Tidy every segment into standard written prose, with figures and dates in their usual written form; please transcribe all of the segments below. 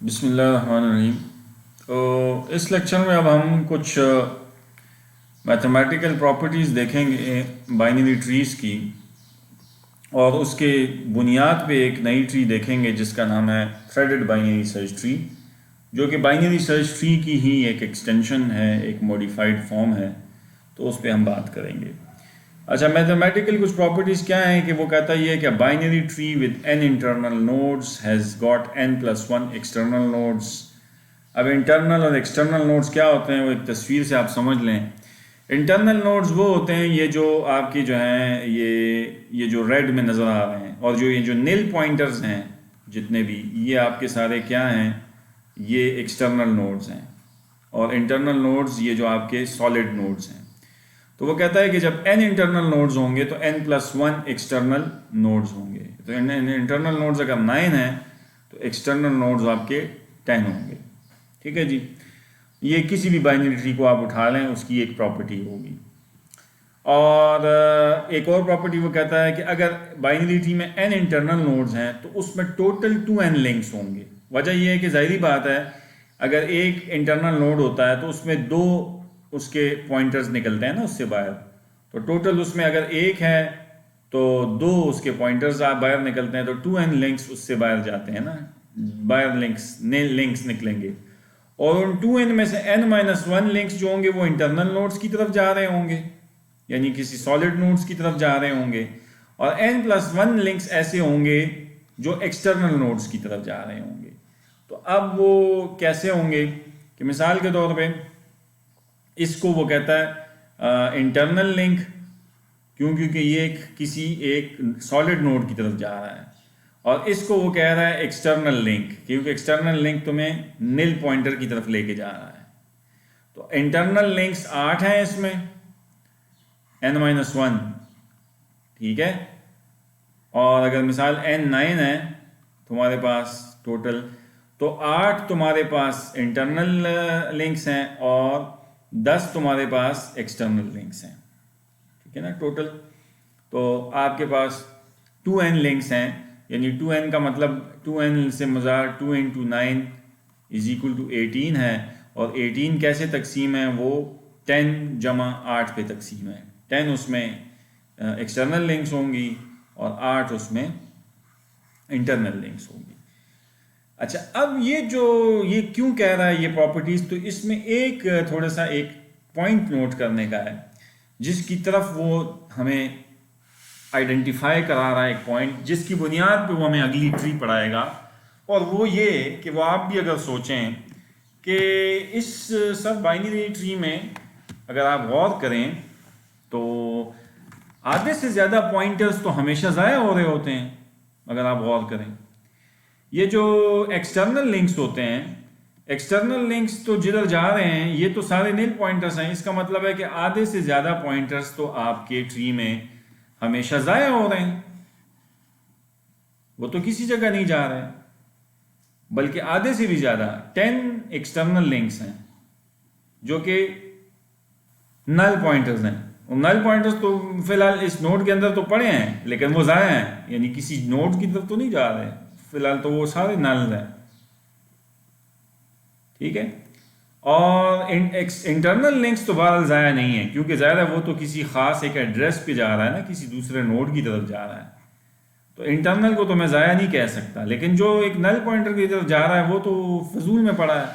बिस्मिल्लाहिर्रहमानिर्रहीम। तो इस लेक्चर में अब हम कुछ मैथमेटिकल प्रॉपर्टीज़ देखेंगे बाइनरी ट्रीज़ की, और उसके बुनियाद पे एक नई ट्री देखेंगे जिसका नाम है थ्रेडेड बाइनरी सर्च ट्री, जो कि बाइनरी सर्च ट्री की ही एक एक्सटेंशन है, एक मॉडिफाइड फॉर्म है। तो उस पर हम बात करेंगे। अच्छा, मैथमेटिकल कुछ प्रॉपर्टीज़ क्या हैं कि वो कहता ही है कि binary tree with n internal nodes has got n+1 external nodes. अब इंटरनल और एक्सटर्नल नोड्स क्या होते हैं वो एक तस्वीर से आप समझ लें। इंटरनल नोड्स वो होते हैं ये जो आपकी जो हैं ये जो रेड में नज़र आ रहे हैं, और जो ये जो नील पॉइंटर्स हैं जितने भी, ये आपके सारे क्या हैं, ये एक्सटर्नल नोड्स हैं। और इंटरनल नोड्स ये जो आपके सॉलिड नोड्स हैं। तो वो कहता है कि जब n इंटरनल नोड्स होंगे तो n+1 एक्सटर्नल नोड्स होंगे। तो इंटरनल नोड्स अगर 9 हैं तो एक्सटर्नल नोड्स आपके 10 होंगे। ठीक है जी। ये किसी भी बाइनरी ट्री को आप उठा लें, उसकी एक प्रॉपर्टी होगी। और एक और प्रॉपर्टी वो कहता है कि अगर बाइनरी ट्री में n इंटरनल नोड्स हैं तो उसमें टोटल 2n लिंक्स होंगे। वजह यह है कि जाहिर बात है, अगर एक इंटरनल नोड होता है तो उसमें दो उसके पॉइंटर्स निकलते हैं ना उससे बाहर। तो टोटल उसमें अगर एक है तो दो उसके पॉइंटर्स बाहर निकलते हैं, तो 2n लिंक्स उससे बाहर जाते हैं ना, बाहर लिंक्स निकलेंगे। और उन 2n में से n-1 लिंक्स जो होंगे वो इंटरनल नोड्स की तरफ जा रहे होंगे, यानी किसी सॉलिड नोड्स की तरफ जा रहे होंगे। और n+1 लिंक्स ऐसे होंगे जो एक्सटर्नल नोड्स की तरफ जा रहे होंगे। तो अब वो कैसे होंगे कि मिसाल के तौर पे इसको वो कहता है इंटरनल लिंक, क्योंकि ये किसी एक सॉलिड नोड की तरफ जा रहा है। और इसको वो कह रहा है एक्सटर्नल लिंक, क्योंकि एक्सटर्नल लिंक तुम्हें नील पॉइंटर की तरफ लेके जा रहा है। तो इंटरनल लिंक्स 8 हैं इसमें, n-1, ठीक है। और अगर मिसाल n9 है तुम्हारे पास टोटल, तो 8 तुम्हारे पास इंटरनल लिंक्स हैं और 10 तुम्हारे पास एक्सटर्नल लिंक्स हैं, ठीक है ना टोटल। तो आपके पास 2n लिंक्स हैं, यानी 2n का मतलब 2n से मज़ार 2 × 9 = 18 है। और 18 कैसे तकसीम है, वो 10-8 पे तकसीम है। 10 उसमें एक्सटर्नल लिंक्स होंगी और 8 उसमें इंटरनल लिंक्स होंगी। अच्छा, अब ये क्यों कह रहा है ये प्रॉपर्टीज़, तो इसमें एक थोड़ा सा एक पॉइंट नोट करने का है जिसकी तरफ वो हमें आइडेंटिफाई करा रहा है, एक पॉइंट जिसकी बुनियाद पे वो हमें अगली ट्री पढ़ाएगा। और वो ये कि वो आप भी अगर सोचें कि इस सब बाइनरी ट्री में अगर आप गौर करें तो आधे से ज़्यादा पॉइंटर्स तो हमेशा ज़ाया हो रहे होते हैं। अगर आप गौर करें, ये जो एक्सटर्नल लिंक्स होते हैं, एक्सटर्नल लिंक्स तो जिधर जा रहे हैं ये तो सारे नील पॉइंटर्स हैं। इसका मतलब है कि आधे से ज़्यादा पॉइंटर्स तो आपके ट्री में हमेशा ज़ाया हो रहे हैं, वो तो किसी जगह नहीं जा रहे हैं। बल्कि आधे से भी ज़्यादा 10 एक्सटर्नल लिंक्स हैं जो कि नल पॉइंटर्स हैं। और नल पॉइंटर्स तो फिलहाल इस नोड के अंदर तो पड़े हैं, लेकिन वो ज़ाया हैं, यानी किसी नोड की तरफ तो नहीं जा रहे फिलहाल, तो वो सारे नल हैं, ठीक है। और इंटरनल लिंक्स तो बहरहाल ज़ाया नहीं है, क्योंकि ज़ाहिर है वो तो किसी ख़ास एक एड्रेस पे जा रहा है ना, किसी दूसरे नोड की तरफ जा रहा है। तो इंटरनल को तो मैं ज़ाया नहीं कह सकता, लेकिन जो एक नल पॉइंटर की तरफ जा रहा है वो तो फजूल में पड़ा है।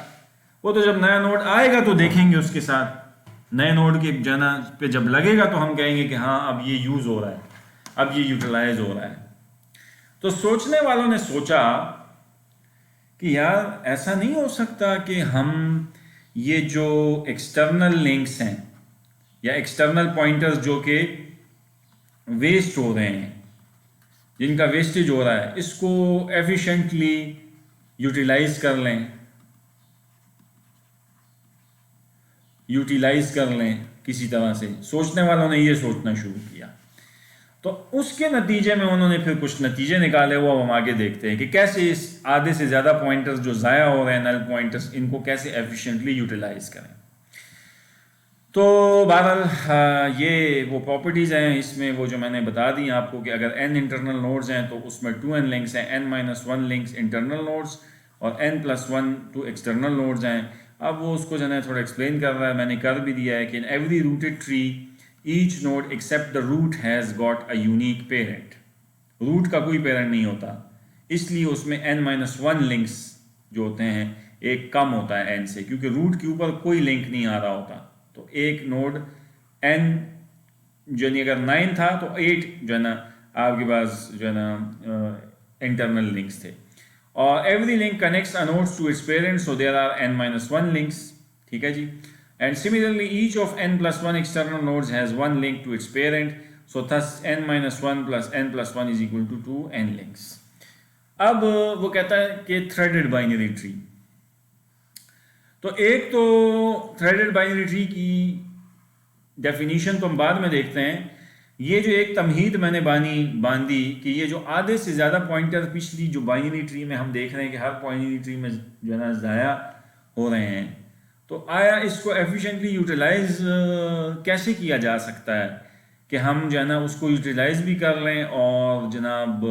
वो तो जब नया नोड आएगा तो देखेंगे, उसके साथ नए नोड के जना पे जब लगेगा तो हम कहेंगे कि हाँ अब ये यूज़ हो रहा है, अब ये यूटिलाइज हो रहा है। तो सोचने वालों ने सोचा कि यार ऐसा नहीं हो सकता कि हम ये जो एक्सटर्नल लिंक्स हैं या एक्सटर्नल पॉइंटर्स जो कि वेस्ट हो रहे हैं, जिनका वेस्टेज हो रहा है, इसको एफिशिएंटली यूटिलाइज कर लें किसी तरह से। सोचने वालों ने ये सोचना शुरू किया, तो उसके नतीजे में उन्होंने फिर कुछ नतीजे निकाले। वो अब हम आगे देखते हैं कि कैसे इस आधे से ज़्यादा पॉइंटर्स जो ज़ाया हो रहे हैं, नल पॉइंटर्स, इनको कैसे एफिशिएंटली यूटिलाइज करें। तो बहरहाल ये वो प्रॉपर्टीज़ हैं, इसमें वो जो मैंने बता दी आपको कि अगर n इंटरनल नोड्स हैं तो उसमें 2n लिंक्स हैं, n-1 लिंक्स इंटरनल नोड्स। और n+1 टू एक्सटर्नल नोड्स हैं। अब वो उसको जो है थोड़ा एक्सप्लेन कर रहा है, मैंने कर भी दिया है कि in every rooted tree each node except the root has got a unique parent. Root का कोई पेरेंट नहीं होता, इसलिए उसमें n-1 लिंक्स जो होते हैं एक कम होता है n से, क्योंकि रूट के ऊपर कोई लिंक नहीं आ रहा होता। तो एक नोड n जो नहीं अगर 9 था तो 8 जो है ना आपके पास जो है ना इंटरनल लिंक्स थे। और every link connects a nodes to its parent, so there are n-1 links. ठीक है जी। And similarly each of n+1 external nodes has one link to its parent, so thus n-1 plus n+1 is equal to 2n links। अब वो कहता है कि threaded binary tree. तो एक तो थ्रेडेड बाइनरी ट्री की डेफिनेशन तो हम बाद में देखते हैं। ये जो एक तमहीद मैंने बांधी कि ये जो आधे से ज़्यादा पॉइंटर पिछली जो बाइनरी ट्री में हम देख रहे हैं कि हर बाइनरी ट्री में जो है ना ज़ाया हो रहे हैं, तो आया इसको एफिशिएंटली यूटिलाइज कैसे किया जा सकता है कि हम जो है ना उसको यूटिलाइज भी कर लें और जनाब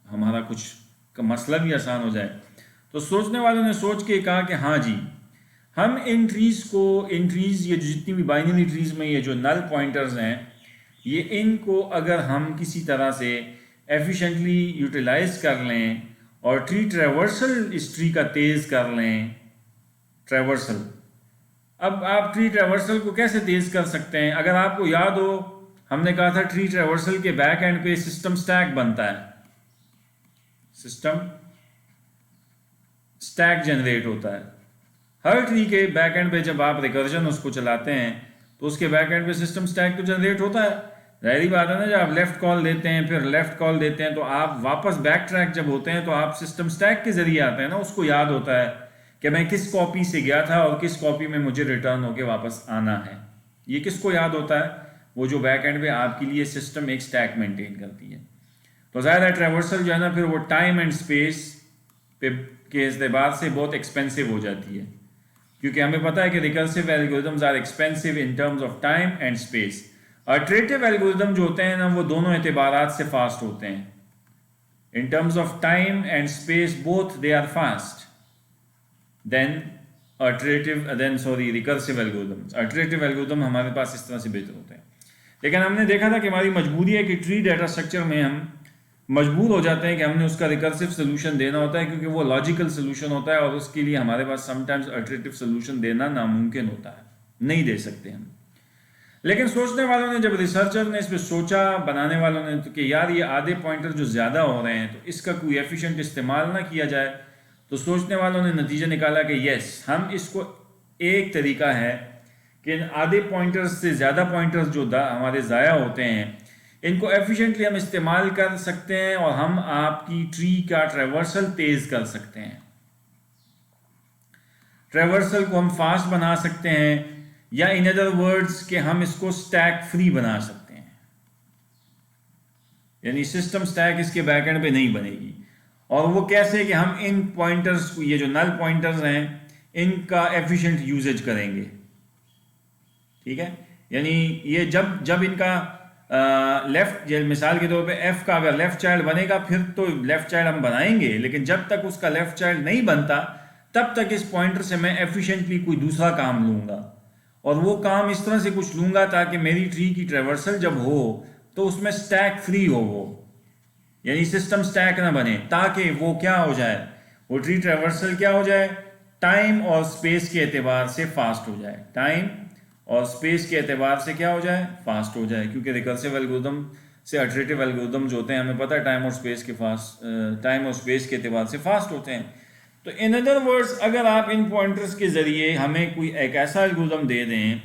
हमारा कुछ का मसला भी आसान हो जाए। तो सोचने वालों ने सोच के कहा कि हाँ जी, हम इन ट्रीज़ ये जितनी भी बाइनरी ट्रीज़ में ये जो नल पॉइंटर्स हैं, ये इनको अगर हम किसी तरह से एफिशिएंटली यूटिलाइज कर लें और ट्री ट्रैवर्सल इस ट्री का तेज़ कर लें। ट्रैवर्सल, अब आप ट्री ट्रैवर्सल को कैसे तेज़ कर सकते हैं? अगर आपको याद हो, हमने कहा था ट्री ट्रैवर्सल के बैक एंड पे सिस्टम स्टैक बनता है, सिस्टम स्टैक जनरेट होता है। हर ट्री के बैक एंड पे जब आप रिकर्जन उसको चलाते हैं तो उसके बैक एंड पे सिस्टम स्टैक तो जनरेट होता है। जाहिर बात है ना, जब आप लेफ्ट कॉल देते हैं फिर लेफ्ट कॉल देते हैं तो आप वापस बैक ट्रैक जब होते हैं तो आप सिस्टम स्टैक के जरिए आते हैं ना, उसको याद होता है कि मैं किस कॉपी से गया था और किस कॉपी में मुझे रिटर्न होके वापस आना है। ये किसको याद होता है? वो जो बैक एंड पे आपके लिए सिस्टम एक स्टैक मेंटेन करती है। तो ज़ाहिर है ट्रैवर्सल जो है ना फिर वो टाइम एंड स्पेस पे के एतबार से बहुत एक्सपेंसिव हो जाती है, क्योंकि हमें पता है कि recursive algorithms are expensive in terms of time and space. Iterative algorithm जो होते हैं ना वो दोनों एतबारात से फास्ट होते हैं। In terms of time and space both they are fast than recursive algorithms. Iterative algorithm हमारे पास इस तरह से बेहतर होते हैं। लेकिन हमने देखा था कि हमारी मजबूरी है कि ट्री डाटा स्ट्रक्चर में हम मजबूर हो जाते हैं कि हमने उसका रिकर्सिव सोल्यूशन देना होता है, क्योंकि वो लॉजिकल सोल्यूशन होता है और उसके लिए हमारे पास समटाइम्स इटरेटिव सोल्यूशन देना नामुमकिन होता है, नहीं दे सकते हम। लेकिन सोचने वालों ने, जब रिसर्चर ने इस पर सोचा, बनाने वालों ने, तो कि यार ये आधे पॉइंटर जो ज़्यादा हो रहे हैं तो इसका कोई एफिशिएंट इस्तेमाल ना किया जाए, तो सोचने वालों ने नतीजा निकाला कि यस, हम इसको एक तरीका है कि इन आधे पॉइंटर्स से ज़्यादा पॉइंटर्स जो हमारे ज़ाया होते हैं इनको एफिशिएंटली हम इस्तेमाल कर सकते हैं और हम आपकी ट्री का ट्रैवर्सल तेज़ कर सकते हैं। ट्रैवर्सल को हम फास्ट बना सकते हैं, या इन अदर वर्ड्स कि हम इसको स्टैक फ्री बना सकते हैं, यानी सिस्टम स्टैक इसके बैकएंड पे नहीं बनेगी। और वो कैसे कि हम इन पॉइंटर्स को, ये जो नल पॉइंटर्स हैं, इनका एफिशिएंट यूजेज करेंगे। ठीक है, यानी ये जब इनका लेफ्ट, मिसाल के तौर पे f का अगर लेफ्ट चाइल्ड बनेगा फिर तो लेफ्ट चाइल्ड हम बनाएंगे, लेकिन जब तक उसका लेफ्ट चाइल्ड नहीं बनता तब तक इस पॉइंटर से मैं एफिशिएंटली कोई दूसरा काम लूंगा, और वो काम इस तरह से कुछ लूंगा ताकि मेरी ट्री की ट्रैवर्सल जब हो तो उसमें स्टैक फ्री हो, वो यानी सिस्टम स्टैक ना बने, ताकि वो क्या हो जाए, वो ट्री ट्रैवर्सल क्या हो जाए, टाइम और स्पेस के एतबार से फास्ट हो जाए, टाइम और स्पेस के एतबार से क्या हो जाए, फास्ट हो जाए। क्योंकि रिकर्सिव एल्गोरिदम से इटरेटिव एल्गोरिदम जो होते हैं हमें पता है टाइम और स्पेस के एतबार से फास्ट होते हैं। तो इन अदर वर्ड्स, अगर आप इन पॉइंटर्स के ज़रिए हमें कोई एक ऐसा एल्गोरिदम दे दें,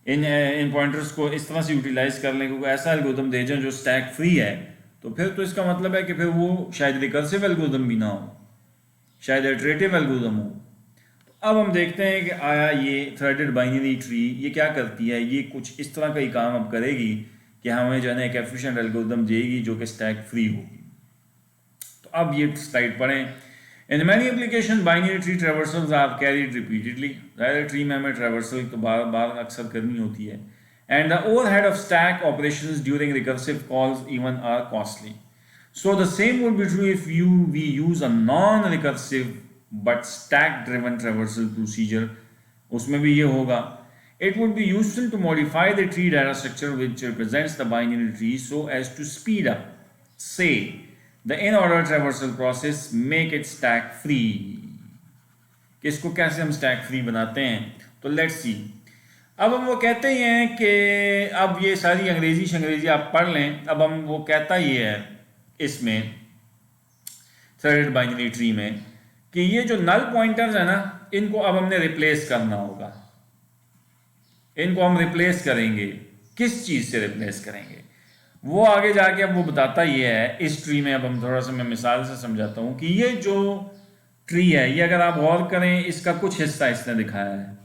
इन पॉइंटर्स को इस तरह से यूटिलाइज कर लें, कोई ऐसा एल्गोरिदम दे दें जो स्टैक फ्री है, तो फिर तो इसका मतलब है कि फिर वो शायद रिकर्सिव एल्गोरिदम भी ना हो, शायद इटरेटिव एल्गोरिदम हो। अब हम देखते हैं कि आया ये थ्रेडेड बाइनरी ट्री ये क्या करती है। ये कुछ इस तरह का ही काम अब करेगी कि हमें जो है ना एक एफिशिएंट एल्गोरिदम देगी जो कि स्टैक फ्री होगी। तो अब ये स्लाइड पढ़ें। In many application binary tree traversals are carried repeatedly. ज़ाहिर ट्री में हमें ट्रैवर्सल तो बार बार अक्सर करनी होती है। And the overhead of stack operations during recursive calls even are costly. So the same would be true if we use a non-recursive but stack-driven traversal procedure. उसमें भी ये होगा. It would be useful to modify the tree data structure which represents the binary tree so as to speed up, say, the in-order traversal process, make it stack-free. कि इसको कैसे हम stack-free बनाते हैं? तो let's see. अब हम वो कहते ही हैं कि अब ये सारी अंग्रेजी आप पढ़ लें. अब हम वो कहता ये है इसमें थ्रेडेड बाइनरी ट्री में कि ये जो नल पॉइंटर्स है ना, इनको अब हमने रिप्लेस करना होगा. इनको हम रिप्लेस करेंगे. किस चीज से रिप्लेस करेंगे वो आगे जाके अब वो बताता ये है इस ट्री में. अब हम थोड़ा सा मैं मिसाल से समझाता हूं कि ये जो ट्री है ये अगर आप गौर करें इसका कुछ हिस्सा इसने दिखाया है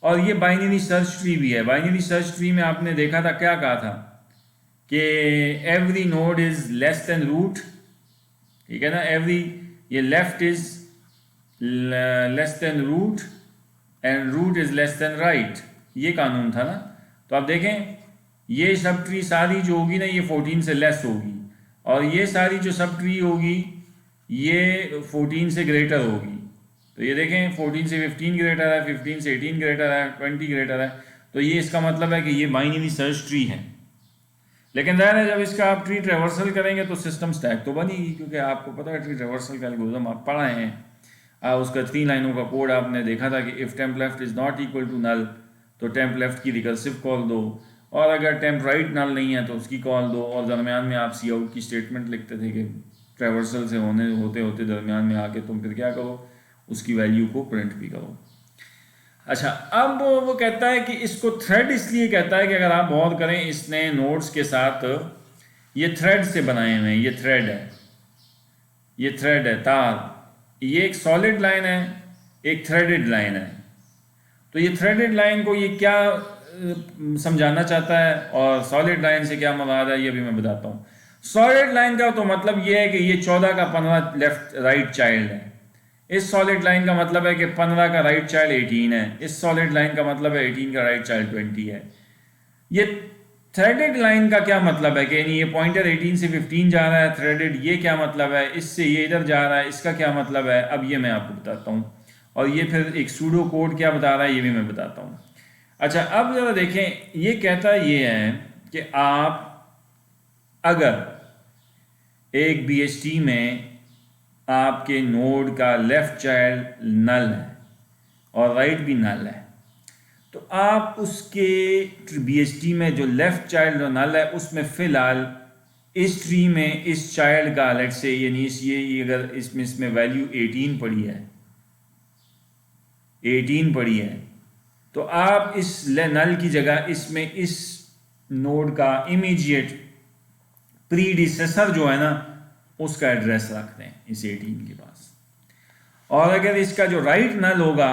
और ये बाइनरी सर्च ट्री भी है. बाइनरी सर्च ट्री में आपने देखा था क्या कहा था कि every node is less than root. ठीक है ना. एवरी ये left is less than root and root is less than right. ये कानून था ना. तो आप देखें ये सब ट्री सारी जो होगी ना ये 14 से लेस होगी और ये सारी जो सब ट्री होगी ये 14 से ग्रेटर होगी. तो ये देखें 14 से 15 ग्रेटर है, 15 से 18 ग्रेटर है, 20 ग्रेटर है. तो ये इसका मतलब है कि ये बाइनरी सर्च ट्री है. लेकिन ज़ाहिर है जब इसका आप ट्री ट्रेवर्सल करेंगे तो सिस्टम स्टैक तो बनेगी क्योंकि आपको पता है ट्री ट्रेवर्सल का एल्गोरिथम आप पढ़ाए हैं. उसका 3 लाइनों का कोड आपने देखा था कि if temp left is not equal to null तो टेम्प लेफ्ट की रिकर्सिव कॉल दो और अगर टेम्प राइट नल नहीं है तो उसकी कॉल दो. और दरमियान में आप सी आउट की स्टेटमेंट लिखते थे कि ट्रेवर्सल से होते होते दरमियान में आके तुम फिर क्या करो उसकी वैल्यू को प्रिंट भी करो. अच्छा अब वो कहता है कि इसको थ्रेड इसलिए कहता है कि अगर आप गौर करें इसने नोड्स के साथ ये थ्रेड से बनाए हुए हैं. ये थ्रेड है, ये थ्रेड है तार. ये एक सॉलिड लाइन है, एक थ्रेडेड लाइन है. तो ये थ्रेडेड लाइन को ये क्या समझाना चाहता है और सॉलिड लाइन से क्या मुराद है ये भी मैं बताता हूँ. सॉलिड लाइन का तो मतलब ये है कि ये 14 का 15 लेफ्ट राइट चाइल्ड है. इस सॉलिड लाइन का मतलब है कि 15 का राइट चाइल्ड 18 है. इस सॉलिड लाइन का मतलब है 18 का राइट चाइल्ड 20 है. ये थ्रेडेड लाइन का क्या मतलब है कि ये पॉइंटर 18 से 15 जा रहा है थ्रेडेड. ये क्या मतलब है, इससे ये इधर जा रहा है, इसका क्या मतलब है अब ये मैं आपको बताता हूँ. और ये फिर एक सूडो कोड क्या बता रहा है ये भी मैं बताता हूँ. अच्छा अब ज़रा देखें ये कहता ये है कि आप अगर एक BST में आपके नोड का लेफ्ट चाइल्ड नल है और राइट भी नल है तो आप उसके BST में जो लेफ्ट चाइल्ड और नल है उसमें फ़िलहाल इस ट्री में इस चाइल्ड का लेट से यानी ये अगर इसमें वैल्यू 18 पड़ी है, 18 पड़ी है तो आप इस नल की जगह इसमें इस नोड का इमीडिएट प्रीडिसेसर जो है ना उसका एड्रेस रख दें इस 18 के पास. और अगर इसका जो राइट नल होगा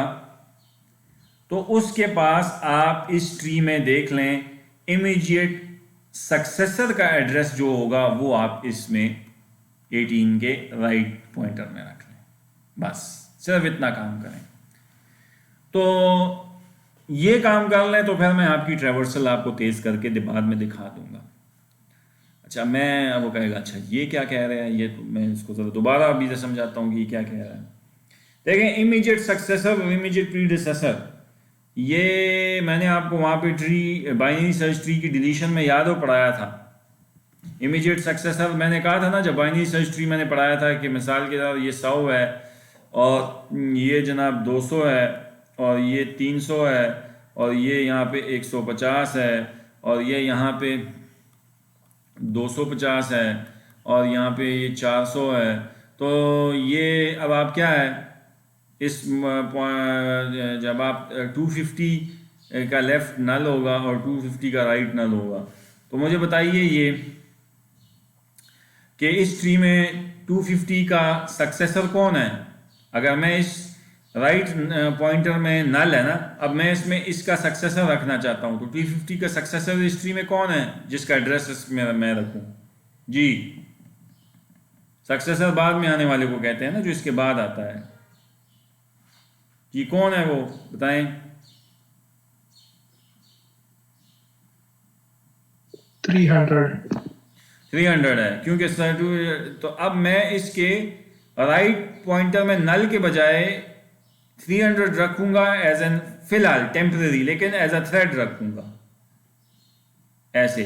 तो उसके पास आप इस ट्री में देख लें इमीडिएट सक्सेसर का एड्रेस जो होगा वो आप इसमें 18 के राइट पॉइंटर में रख लें. बस सिर्फ इतना काम करें. तो ये काम कर लें तो फिर मैं आपकी ट्रेवर्सल आपको तेज करके बाद में दिखा दूंगा. अच्छा मैं अब वो कहेगा अच्छा ये क्या कह रहे हैं, ये तो मैं इसको जरा दोबारा अभी से समझाता हूँ कि ये क्या कह रहा है. देखें इमीडिएट सक्सेसर और इमीडिएट प्रीडिसेसर ये मैंने आपको वहाँ पे ट्री बाइनरी सर्च ट्री की डिलीशन में याद हो पढ़ाया था. इमीडिएट सक्सेसर मैंने कहा था ना जब बाइनरी सर्च ट्री मैंने पढ़ाया था कि मिसाल के तौर ये 100 है और ये जनाब 200 है और ये 300 है और ये यहाँ पे 150 है और ये यहाँ पे 250 है और यहाँ पे ये 400 है. तो ये अब आप क्या है इस जब आप 250 का लेफ्ट नल होगा और 250 का राइट नल होगा तो मुझे बताइए ये कि इस ट्री में 250 का सक्सेसर कौन है. अगर मैं इस राइट पॉइंटर में नल है ना, अब मैं इसमें इसका सक्सेसर रखना चाहता हूँ तो 250 का सक्सेसर इस ट्री में कौन है जिसका एड्रेस इसमें मैं रखूँ जी. सक्सेसर बाद में आने वाले को कहते हैं ना जो इसके बाद आता है जी. कौन है वो बताएं. 300 300 है, क्योंकि 32, तो अब मैं इसके राइट पॉइंटर में नल के बजाय 300 रखूंगा एज एन, फिलहाल टेम्पररी, लेकिन एज अ थ्रेड रखूंगा ऐसे।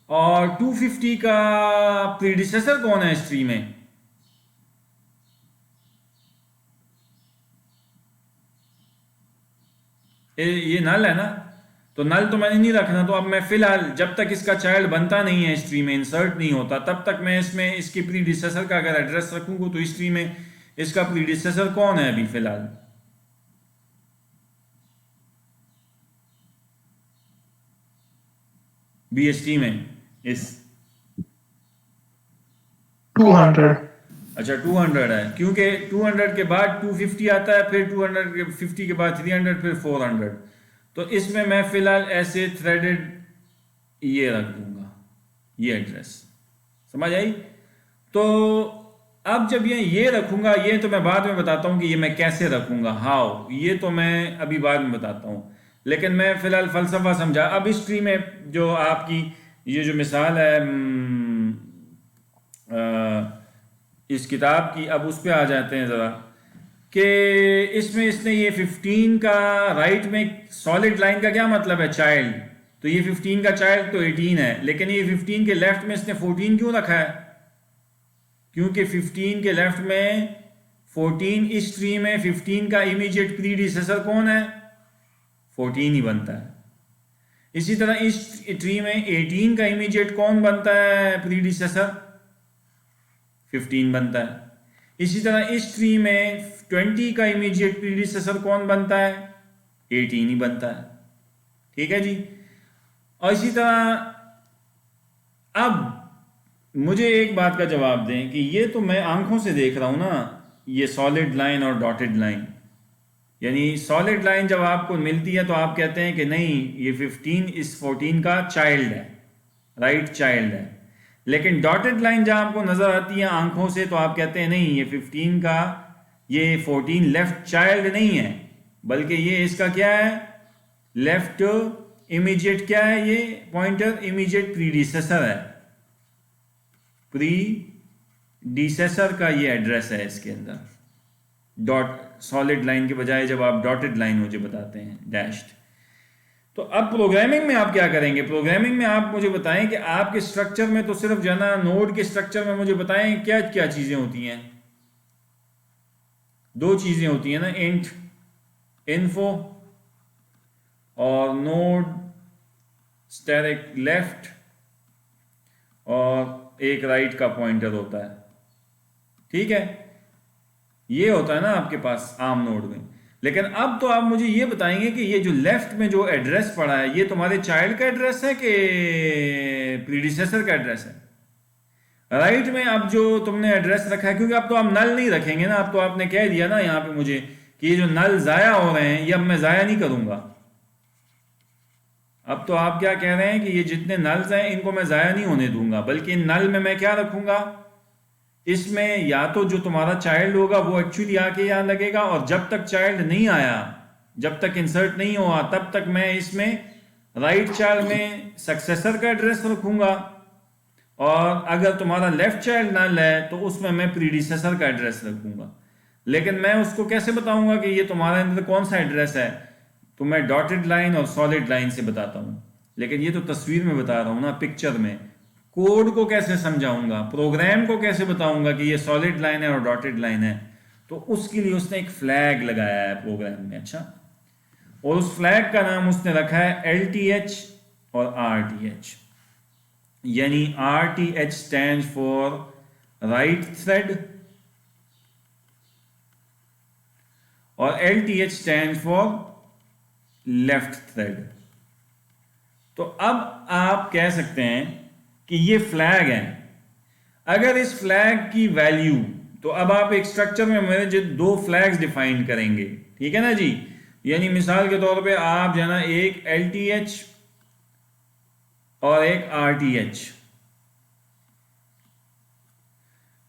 और 250 का प्रीडिसेसर कौन है इस ट्री में? ये नल है ना, तो नल तो मैंने नहीं रखना, तो अब मैं फिलहाल जब तक इसका चाइल्ड बनता नहीं है, इस ट्री में इंसर्ट नहीं होता, तब तक मैं इसमें इसके प्रीडिसेसर का अगर एड्रेस रखूंगा तो इस ट्री में इसका प्रीडिसेसर कौन है अभी फिलहाल? बीएसटी में इस 200। अच्छा 200 है, क्योंकि 200 के बाद 250 आता है, फिर 250 के बाद 300, फिर 400। तो इसमें मैं फिलहाल ऐसे थ्रेडेड ये रख दूंगा, ये एड्रेस, समझ आई? तो अब जब ये रखूंगा, ये तो मैं बाद में बताता हूँ कि ये मैं कैसे रखूंगा, हाउ, ये तो मैं अभी बाद में बताता हूँ, लेकिन मैं फिलहाल फलसफा समझा। अब इस ट्री में जो आपकी ये जो मिसाल है इस किताब की, अब उस पर आ जाते हैं ज़रा, कि इसमें इसने ये 15 का राइट में सॉलिड लाइन का क्या मतलब है? चाइल्ड। तो ये 15 का चाइल्ड तो 18 है, लेकिन ये 15 के लेफ्ट में इसने 14 क्यों रखा है? क्योंकि 15 के लेफ्ट में 14, इस ट्री में 15 का इमीडिएट प्रीडिसेसर कौन है? 14 ही बनता है। इसी तरह इस ट्री में 18 का इमीडिएट कौन बनता है प्रीडिसेसर? 15 बनता है। इसी तरह इस ट्री में 20 का इमीडिएट प्रीडिसेसर कौन बनता है? 18 ही बनता है। ठीक है जी। और इसी तरह अब मुझे एक बात का जवाब दें कि ये तो मैं आंखों से देख रहा हूं ना, ये सॉलिड लाइन और डॉटेड लाइन, यानी सॉलिड लाइन जब आपको मिलती है तो आप कहते हैं कि नहीं, ये 15 इस 14 का चाइल्ड है, राइट चाइल्ड है। लेकिन डॉटेड लाइन जब आपको नजर आती है आंखों से तो आप कहते हैं नहीं, ये 15 का, ये 14 लेफ्ट चाइल्ड नहीं है, बल्कि ये इसका क्या है? लेफ्ट इमीडिएट क्या है? ये पॉइंटर इमीडिएट प्रीडिसेसर है, प्रीडिसेसर का ये एड्रेस है इसके अंदर। डॉट सॉलिड लाइन के बजाय जब आप डॉटेड लाइन मुझे बताते हैं डैश्ड। तो अब प्रोग्रामिंग में आप क्या करेंगे? प्रोग्रामिंग में आप मुझे बताएं कि आपके स्ट्रक्चर में तो सिर्फ जो ना नोड के स्ट्रक्चर में मुझे बताएं क्या क्या चीजें होती हैं। दो चीजें होती हैं ना, इंट इन्फो और नोड स्टैटिक लेफ्ट, और एक राइट का पॉइंटर होता है। ठीक है, ये होता है ना आपके पास आम नोड में। लेकिन अब तो आप मुझे ये बताएंगे कि ये जो लेफ्ट में जो एड्रेस पड़ा है, ये तुम्हारे चाइल्ड का एड्रेस है कि प्रीडिसेसर का एड्रेस है? राइट में अब जो तुमने एड्रेस रखा है, क्योंकि अब तो आप नल नहीं रखेंगे ना, अब तो आपने कह दिया ना यहाँ पे मुझे कि ये जो नल जाया हो रहे हैं ये अब मैं जाया नहीं करूंगा। अब तो आप क्या कह रहे हैं कि ये जितने नल्स हैं इनको मैं जाया नहीं होने दूंगा, बल्कि इन नल में मैं क्या रखूंगा? इसमें या तो जो तुम्हारा चाइल्ड होगा वो एक्चुअली आके यहां लगेगा, और जब तक चाइल्ड नहीं आया, जब तक इंसर्ट नहीं हुआ, तब तक मैं इसमें राइट चाइल्ड में सक्सेसर का एड्रेस रखूंगा, और अगर तुम्हारा लेफ्ट चाइल्ड नल है तो उसमें मैं प्रीडिसेसर का एड्रेस रखूंगा। लेकिन मैं उसको कैसे बताऊंगा कि ये तुम्हारे अंदर कौन सा एड्रेस है? तो मैं डॉटेड लाइन और सॉलिड लाइन से बताता हूं, लेकिन ये तो तस्वीर में बता रहा हूं ना, पिक्चर में। कोड को कैसे समझाऊंगा, प्रोग्राम को कैसे बताऊंगा कि ये सॉलिड लाइन है और डॉटेड लाइन है? तो उसके लिए उसने एक फ्लैग लगाया है प्रोग्राम में। अच्छा, और उस फ्लैग का नाम उसने रखा है LTH और RTH, यानी RTH stand for right thread और LTH stand for left thread. तो अब आप कह सकते हैं कि ये फ्लैग है। अगर इस फ्लैग की वैल्यू, तो अब आप एक स्ट्रक्चर में मेरे जो दो फ्लैग्स डिफाइन करेंगे, ठीक है ना जी। यानी मिसाल के तौर पे आप जो है ना एक LTH और एक RTH,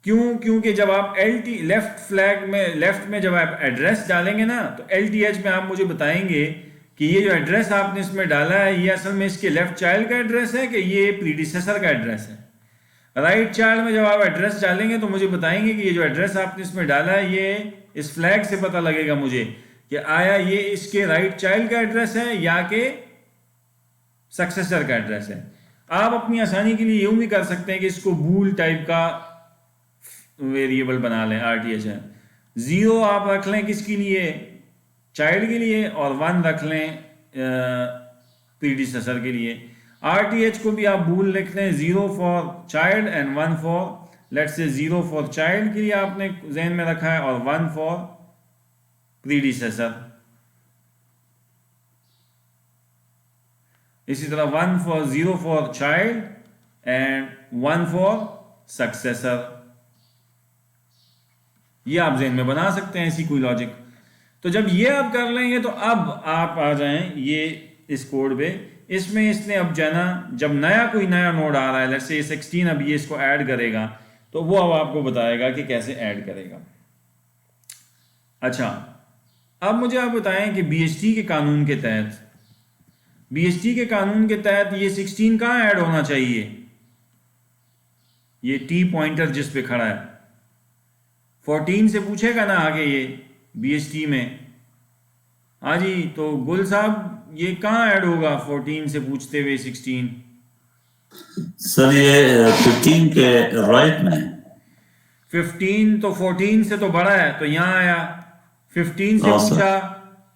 क्यों? क्योंकि जब आप लेफ्ट फ्लैग में, लेफ्ट में जब आप एड्रेस डालेंगे ना, तो LTH में आप मुझे बताएंगे कि ये जो एड्रेस आपने इसमें डाला है ये असल में इसके लेफ्ट चाइल्ड का एड्रेस है कि ये प्रीडिसेसर का एड्रेस है। राइट चाइल्ड में जब आप एड्रेस डालेंगे तो मुझे बताएंगे कि ये जो एड्रेस आपने इसमें डाला है ये इस फ्लैग से पता लगेगा मुझे कि आया ये इसके राइट चाइल्ड का एड्रेस है या कि सक्सेसर का एड्रेस है। आप अपनी आसानी के लिए यूं भी कर सकते हैं कि इसको बूल टाइप का वेरिएबल बना लें, RTH है। 0 आप रख लें किसके लिए, चाइल्ड के लिए, और 1 रख लें प्रीडिसेसर के लिए। RTH को भी आप बूल लिख लें, 0 for child and 1 for let's say 0 for child के लिए आपने ज़हन में रखा है और 1 फॉर प्रीडिसेसर। इसी तरह 1 for 0 for child and 1 for successor. ये आप ज़हन में बना सकते हैं ऐसी कोई लॉजिक। तो जब ये आप कर लेंगे तो अब आप आ जाएं ये इस कोड पे। इसमें इसने अब जाना जब कोई नया नोड आ रहा है, लेट्स से 16, अब ये इसको ऐड करेगा तो वो अब आपको बताएगा कि कैसे ऐड करेगा। अच्छा, अब मुझे आप बताएं कि BHT के कानून के तहत ये 16 कहाँ ऐड होना चाहिए, ये T पॉइंटर जिस पे खड़ा है 14 से पूछेगा ना आगे ये BHT में। हाँ जी, तो गुल साहब ये कहाँ ऐड होगा 14 से पूछते हुए 16? सर ये 15 के राइट में। 15 तो 14 से तो बड़ा है तो यहाँ आया, 15 से पूछा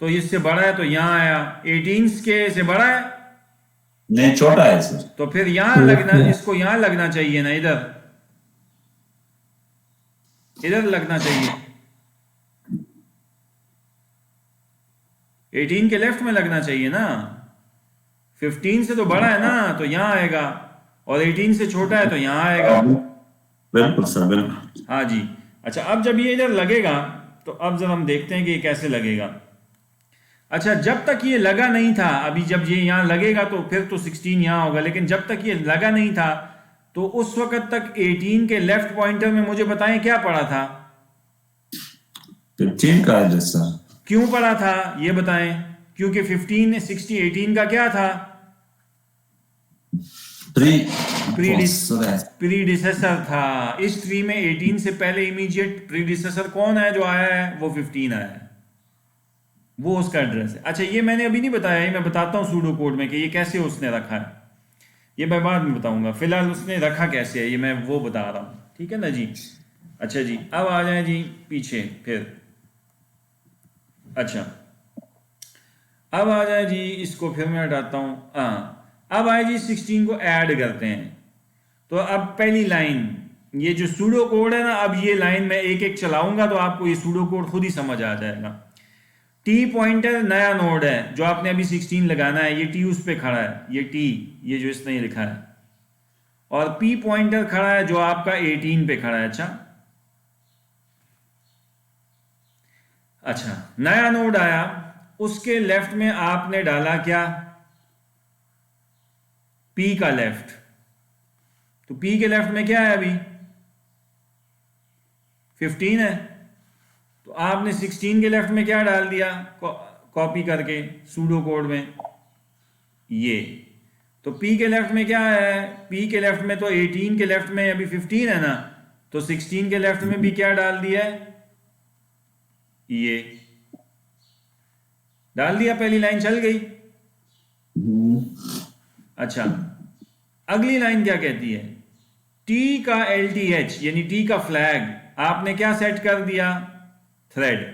तो इससे बड़ा है तो यहाँ आया, 18 के से बड़ा है नहीं, छोटा है सर। तो फिर यहाँ लगना, इसको यहाँ लगना चाहिए ना, इधर लगना चाहिए, 18 के लेफ्ट में लगना चाहिए ना। 15 से तो बड़ा है ना तो यहाँ आएगा, और 18 से छोटा है तो यहाँ आएगा। बिल्कुल सर, बिल्कुल। हाँ जी। अच्छा, अब जब ये इधर लगेगा तो अब जब हम देखते हैं कि ये कैसे लगेगा। अच्छा, जब तक ये लगा नहीं था, अभी जब ये यहाँ लगेगा तो फिर तो 16 यहाँ होगा, लेकिन जब तक ये लगा नहीं था तो उस वक्त तक 18 के लेफ्ट पॉइंटर में मुझे बताएं क्या पड़ा था? 15 का एड्रेस सर। क्यों पड़ा था ये बताएं? क्योंकि 15 60 18 का क्या था? प्रीडिसेसर था। इस ट्री में 18 से पहले इमीडिएट प्रीडिसेसर कौन है जो आया है? वो 15 आया है, वो उसका एड्रेस है। अच्छा, ये मैंने अभी नहीं बताया, ये मैं बताता हूँ सूडो कोड में कि ये कैसे उसने रखा है, ये मैं बाद में बताऊंगा। फिलहाल उसने रखा कैसे है ये मैं वो बता रहा हूँ, ठीक है ना जी। अच्छा जी, अब आ जाए जी पीछे फिर। अच्छा, अब आ जाए जी, इसको फिर मैं हटाता हूँ। हाँ, अब आए जी 16 को ऐड करते हैं। तो अब पहली लाइन, ये जो सूडो कोड है ना, अब ये लाइन मैं एक एक चलाऊंगा तो आपको ये सूडो कोड खुद ही समझ आ जाएगा। T पॉइंटर नया नोड है जो आपने अभी 16 लगाना है, ये T उस पे खड़ा है, ये T ये जो इसने लिखा है, और P पॉइंटर खड़ा है जो आपका 18 पे खड़ा है। अच्छा, नया नोड आया, उसके लेफ्ट में आपने डाला क्या? P का लेफ्ट। तो P के लेफ्ट में क्या है? अभी 15 है, तो आपने 16 के लेफ्ट में क्या डाल दिया कॉपी करके सूडो कोड में? ये। तो P के लेफ्ट में क्या है? P के लेफ्ट में तो 18 के लेफ्ट में अभी 15 है ना, तो 16 के लेफ्ट में भी क्या डाल दिया है? ये डाल दिया, पहली लाइन चल गई। अच्छा, अगली लाइन क्या कहती है? T का LTH यानी T का फ्लैग आपने क्या सेट कर दिया? थ्रेड।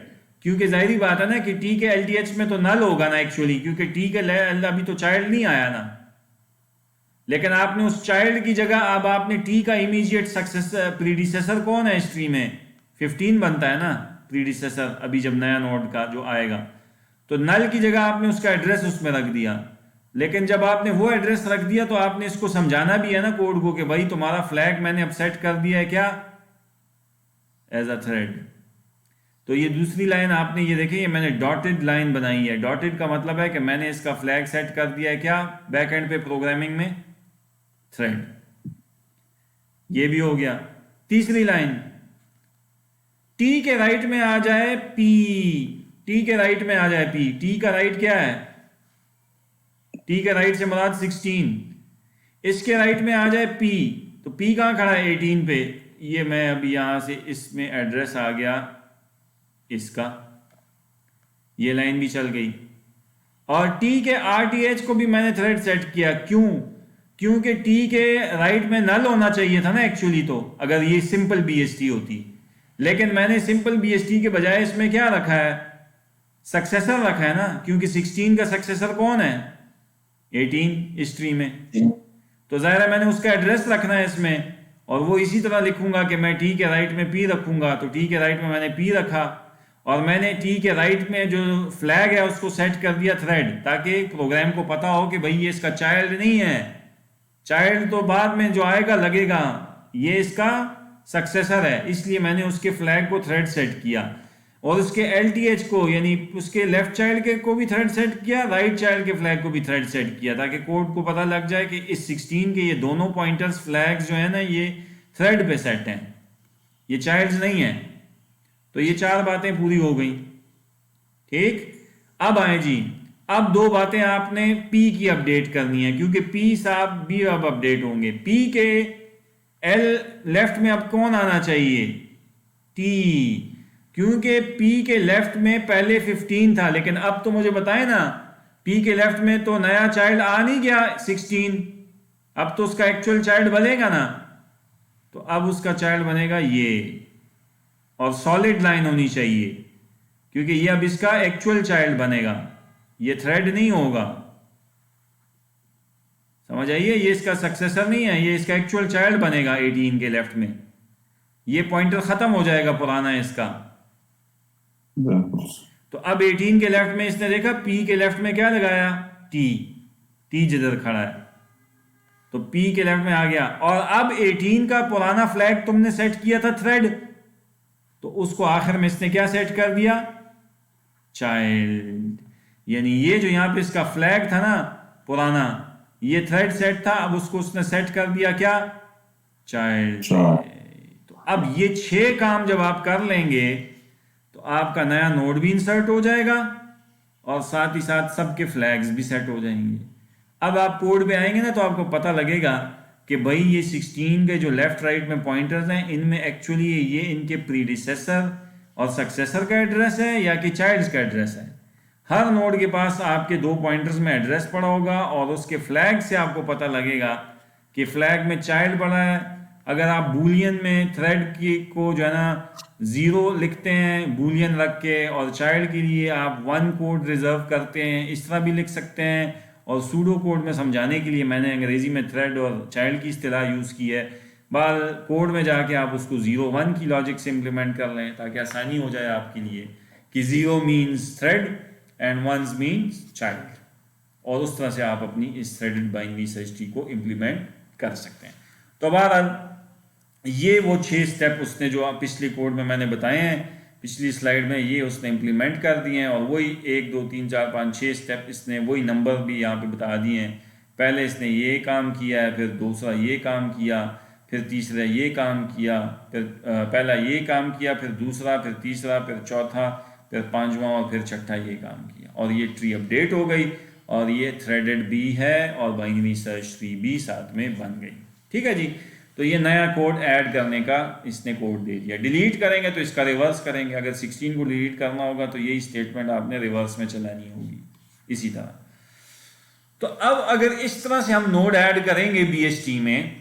क्योंकि जाहिर बात है ना कि T के LTH में तो नल होगा ना एक्चुअली, क्योंकि T के अभी तो चाइल्ड नहीं आया ना, लेकिन आपने उस चाइल्ड की जगह अब आपने T का इमीडिएट सक्सेसर प्रीडिसेसर कौन है इस ट्री में? 15 बनता है ना प्रीडिसेसर अभी जब नया नोड का जो आएगा, तो नल की जगह आपने उसका एड्रेस उसमें रख दिया। लेकिन जब आपने वो एड्रेस रख दिया तो आपने इसको समझाना भी है ना कोड को कि भाई तुम्हारा फ्लैग मैंने अब सेट कर दिया है क्या? As a thread. तो ये दूसरी लाइन आपने ये देखिए, ये मैंने डॉटेड लाइन बनाई है। डॉटेड का मतलब है कि मैंने इसका फ्लैग सेट कर दिया है क्या? बैक एंड पे प्रोग्रामिंग में थ्रेड। ये भी हो गया। तीसरी लाइन, T के राइट में आ जाए P, T के राइट में आ जाए P। T का राइट क्या है? टी के राइट से मुराद 16, इसके राइट में आ जाए पी, तो पी कहाँ खड़ा है 18 पे, ये मैं अभी यहाँ से इसमें एड्रेस आ गया इसका, ये लाइन भी चल गई। और टी के आरटीएच को भी मैंने थ्रेड सेट किया, क्यों? क्योंकि टी के राइट में नल होना चाहिए था ना एक्चुअली, तो अगर ये सिंपल बीएसटी होती, लेकिन मैंने सिंपल बीएसटी के बजाय इसमें क्या रखा है, सक्सेसर रखा है ना, क्योंकि 16 का सक्सेसर कौन है, 18 इस ट्री में, तो जाहिर है मैंने उसका एड्रेस रखना है इसमें, और वो इसी तरह लिखूंगा कि मैं टी के राइट में पी रखूंगा, तो टी के राइट में मैंने पी रखा, और मैंने टी के राइट में जो फ्लैग है उसको सेट कर दिया थ्रेड, ताकि प्रोग्राम को पता हो कि भाई ये इसका चाइल्ड नहीं है, चाइल्ड तो बाद में जो आएगा लगेगा, ये इसका सक्सेसर है, इसलिए मैंने उसके फ्लैग को थ्रेड सेट किया, और उसके एलटीएच को यानी उसके लेफ्ट चाइल्ड के को भी थ्रेड सेट किया, राइट चाइल्ड के फ्लैग को भी थ्रेड सेट किया, ताकि कोड को पता लग जाए कि इस 16 के ये दोनों पॉइंटर्स फ्लैग्स जो है ना ये थ्रेड पे सेट हैं, ये चाइल्ड्स नहीं है। तो ये 4 बातें पूरी हो गई, ठीक। अब आए जी, अब 2 बातें आपने पी की अपडेट करनी है, क्योंकि पी साहब भी अब अपडेट होंगे। पी के एल लेफ्ट में अब कौन आना चाहिए, टी, क्योंकि पी के लेफ्ट में पहले 15 था, लेकिन अब तो मुझे बताए ना पी के लेफ्ट में तो नया चाइल्ड आ नहीं गया 16, अब तो उसका एक्चुअल चाइल्ड बनेगा ना, तो अब उसका चाइल्ड बनेगा ये, और सॉलिड लाइन होनी चाहिए, क्योंकि ये अब इसका एक्चुअल चाइल्ड बनेगा, ये थ्रेड नहीं होगा, समझ आइए, ये इसका सक्सेसर नहीं है, ये इसका एक्चुअल चाइल्ड बनेगा 18 के लेफ्ट में, ये पॉइंटर खत्म हो जाएगा पुराना इसका। तो अब 18 के लेफ्ट में इसने देखा पी के लेफ्ट में क्या लगाया, टी, टी जिधर खड़ा है, तो पी के लेफ्ट में आ गया, और अब 18 का पुराना फ्लैग तुमने सेट किया था थ्रेड, तो उसको आखिर में इसने क्या सेट कर दिया, चाइल्ड, यानी ये जो यहां पे इसका फ्लैग था ना पुराना, ये थ्रेड सेट था, अब उसको उसने सेट कर दिया क्या, चाइल्ड। तो अब ये 6 काम जब आप कर लेंगे तो आपका नया नोड भी इंसर्ट हो जाएगा, और साथ ही साथ सबके फ्लैग्स भी सेट हो जाएंगे। अब आप कोड पे आएंगे ना तो आपको पता लगेगा कि भाई ये 16 के जो लेफ्ट राइट में पॉइंटर्स हैं, इनमें एक्चुअली ये इनके प्रीडिसेसर और सक्सेसर का एड्रेस है या कि चाइल्ड्स का एड्रेस है। हर नोड के पास आपके 2 पॉइंटर्स में एड्रेस पड़ा होगा, और उसके फ्लैग से आपको पता लगेगा कि फ्लैग में चाइल्ड पड़ा है। अगर आप बूलियन में थ्रेड की को जो है ना 0 लिखते हैं बूलियन रख के, और चाइल्ड के लिए आप 1 कोड रिजर्व करते हैं, इस तरह भी लिख सकते हैं। और सूडो कोड में समझाने के लिए मैंने अंग्रेजी में थ्रेड और चाइल्ड की इस्तिलाह यूज़ की है, बाल कोड में जाके आप उसको 0-1 की लॉजिक से इम्प्लीमेंट कर लें, ताकि आसानी हो जाए आपके लिए कि 0 means thread and 1 means child, और उस तरह से आप अपनी इस थ्रेडेड बाइनरी सर्च ट्री को इम्प्लीमेंट कर सकते हैं। तो बहरहाल ये वो 6 स्टेप उसने जो पिछले कोड में मैंने बताए हैं, पिछली स्लाइड में, ये उसने इम्प्लीमेंट कर दिए हैं, और वही 1 2 3 4 5 6 स्टेप इसने वही नंबर भी यहाँ पे बता दिए हैं। पहले इसने ये काम किया है, फिर दूसरा ये काम किया, फिर तीसरा ये काम किया, फिर पहला ये काम किया, फिर दूसरा, फिर तीसरा, फिर चौथा, फिर 5वां, और फिर छठा ये काम किया, और ये ट्री अपडेट हो गई, और ये थ्रेडेड भी है, और बाइनरी सर्च ट्री भी साथ में बन गई। ठीक है जी, तो ये नया कोड ऐड करने का इसने कोड दे दिया। डिलीट करेंगे तो इसका रिवर्स करेंगे, अगर 16 को डिलीट करना होगा तो यही स्टेटमेंट आपने रिवर्स में चलानी होगी इसी तरह। तो अब अगर इस तरह से हम नोड ऐड करेंगे बीएसटी में,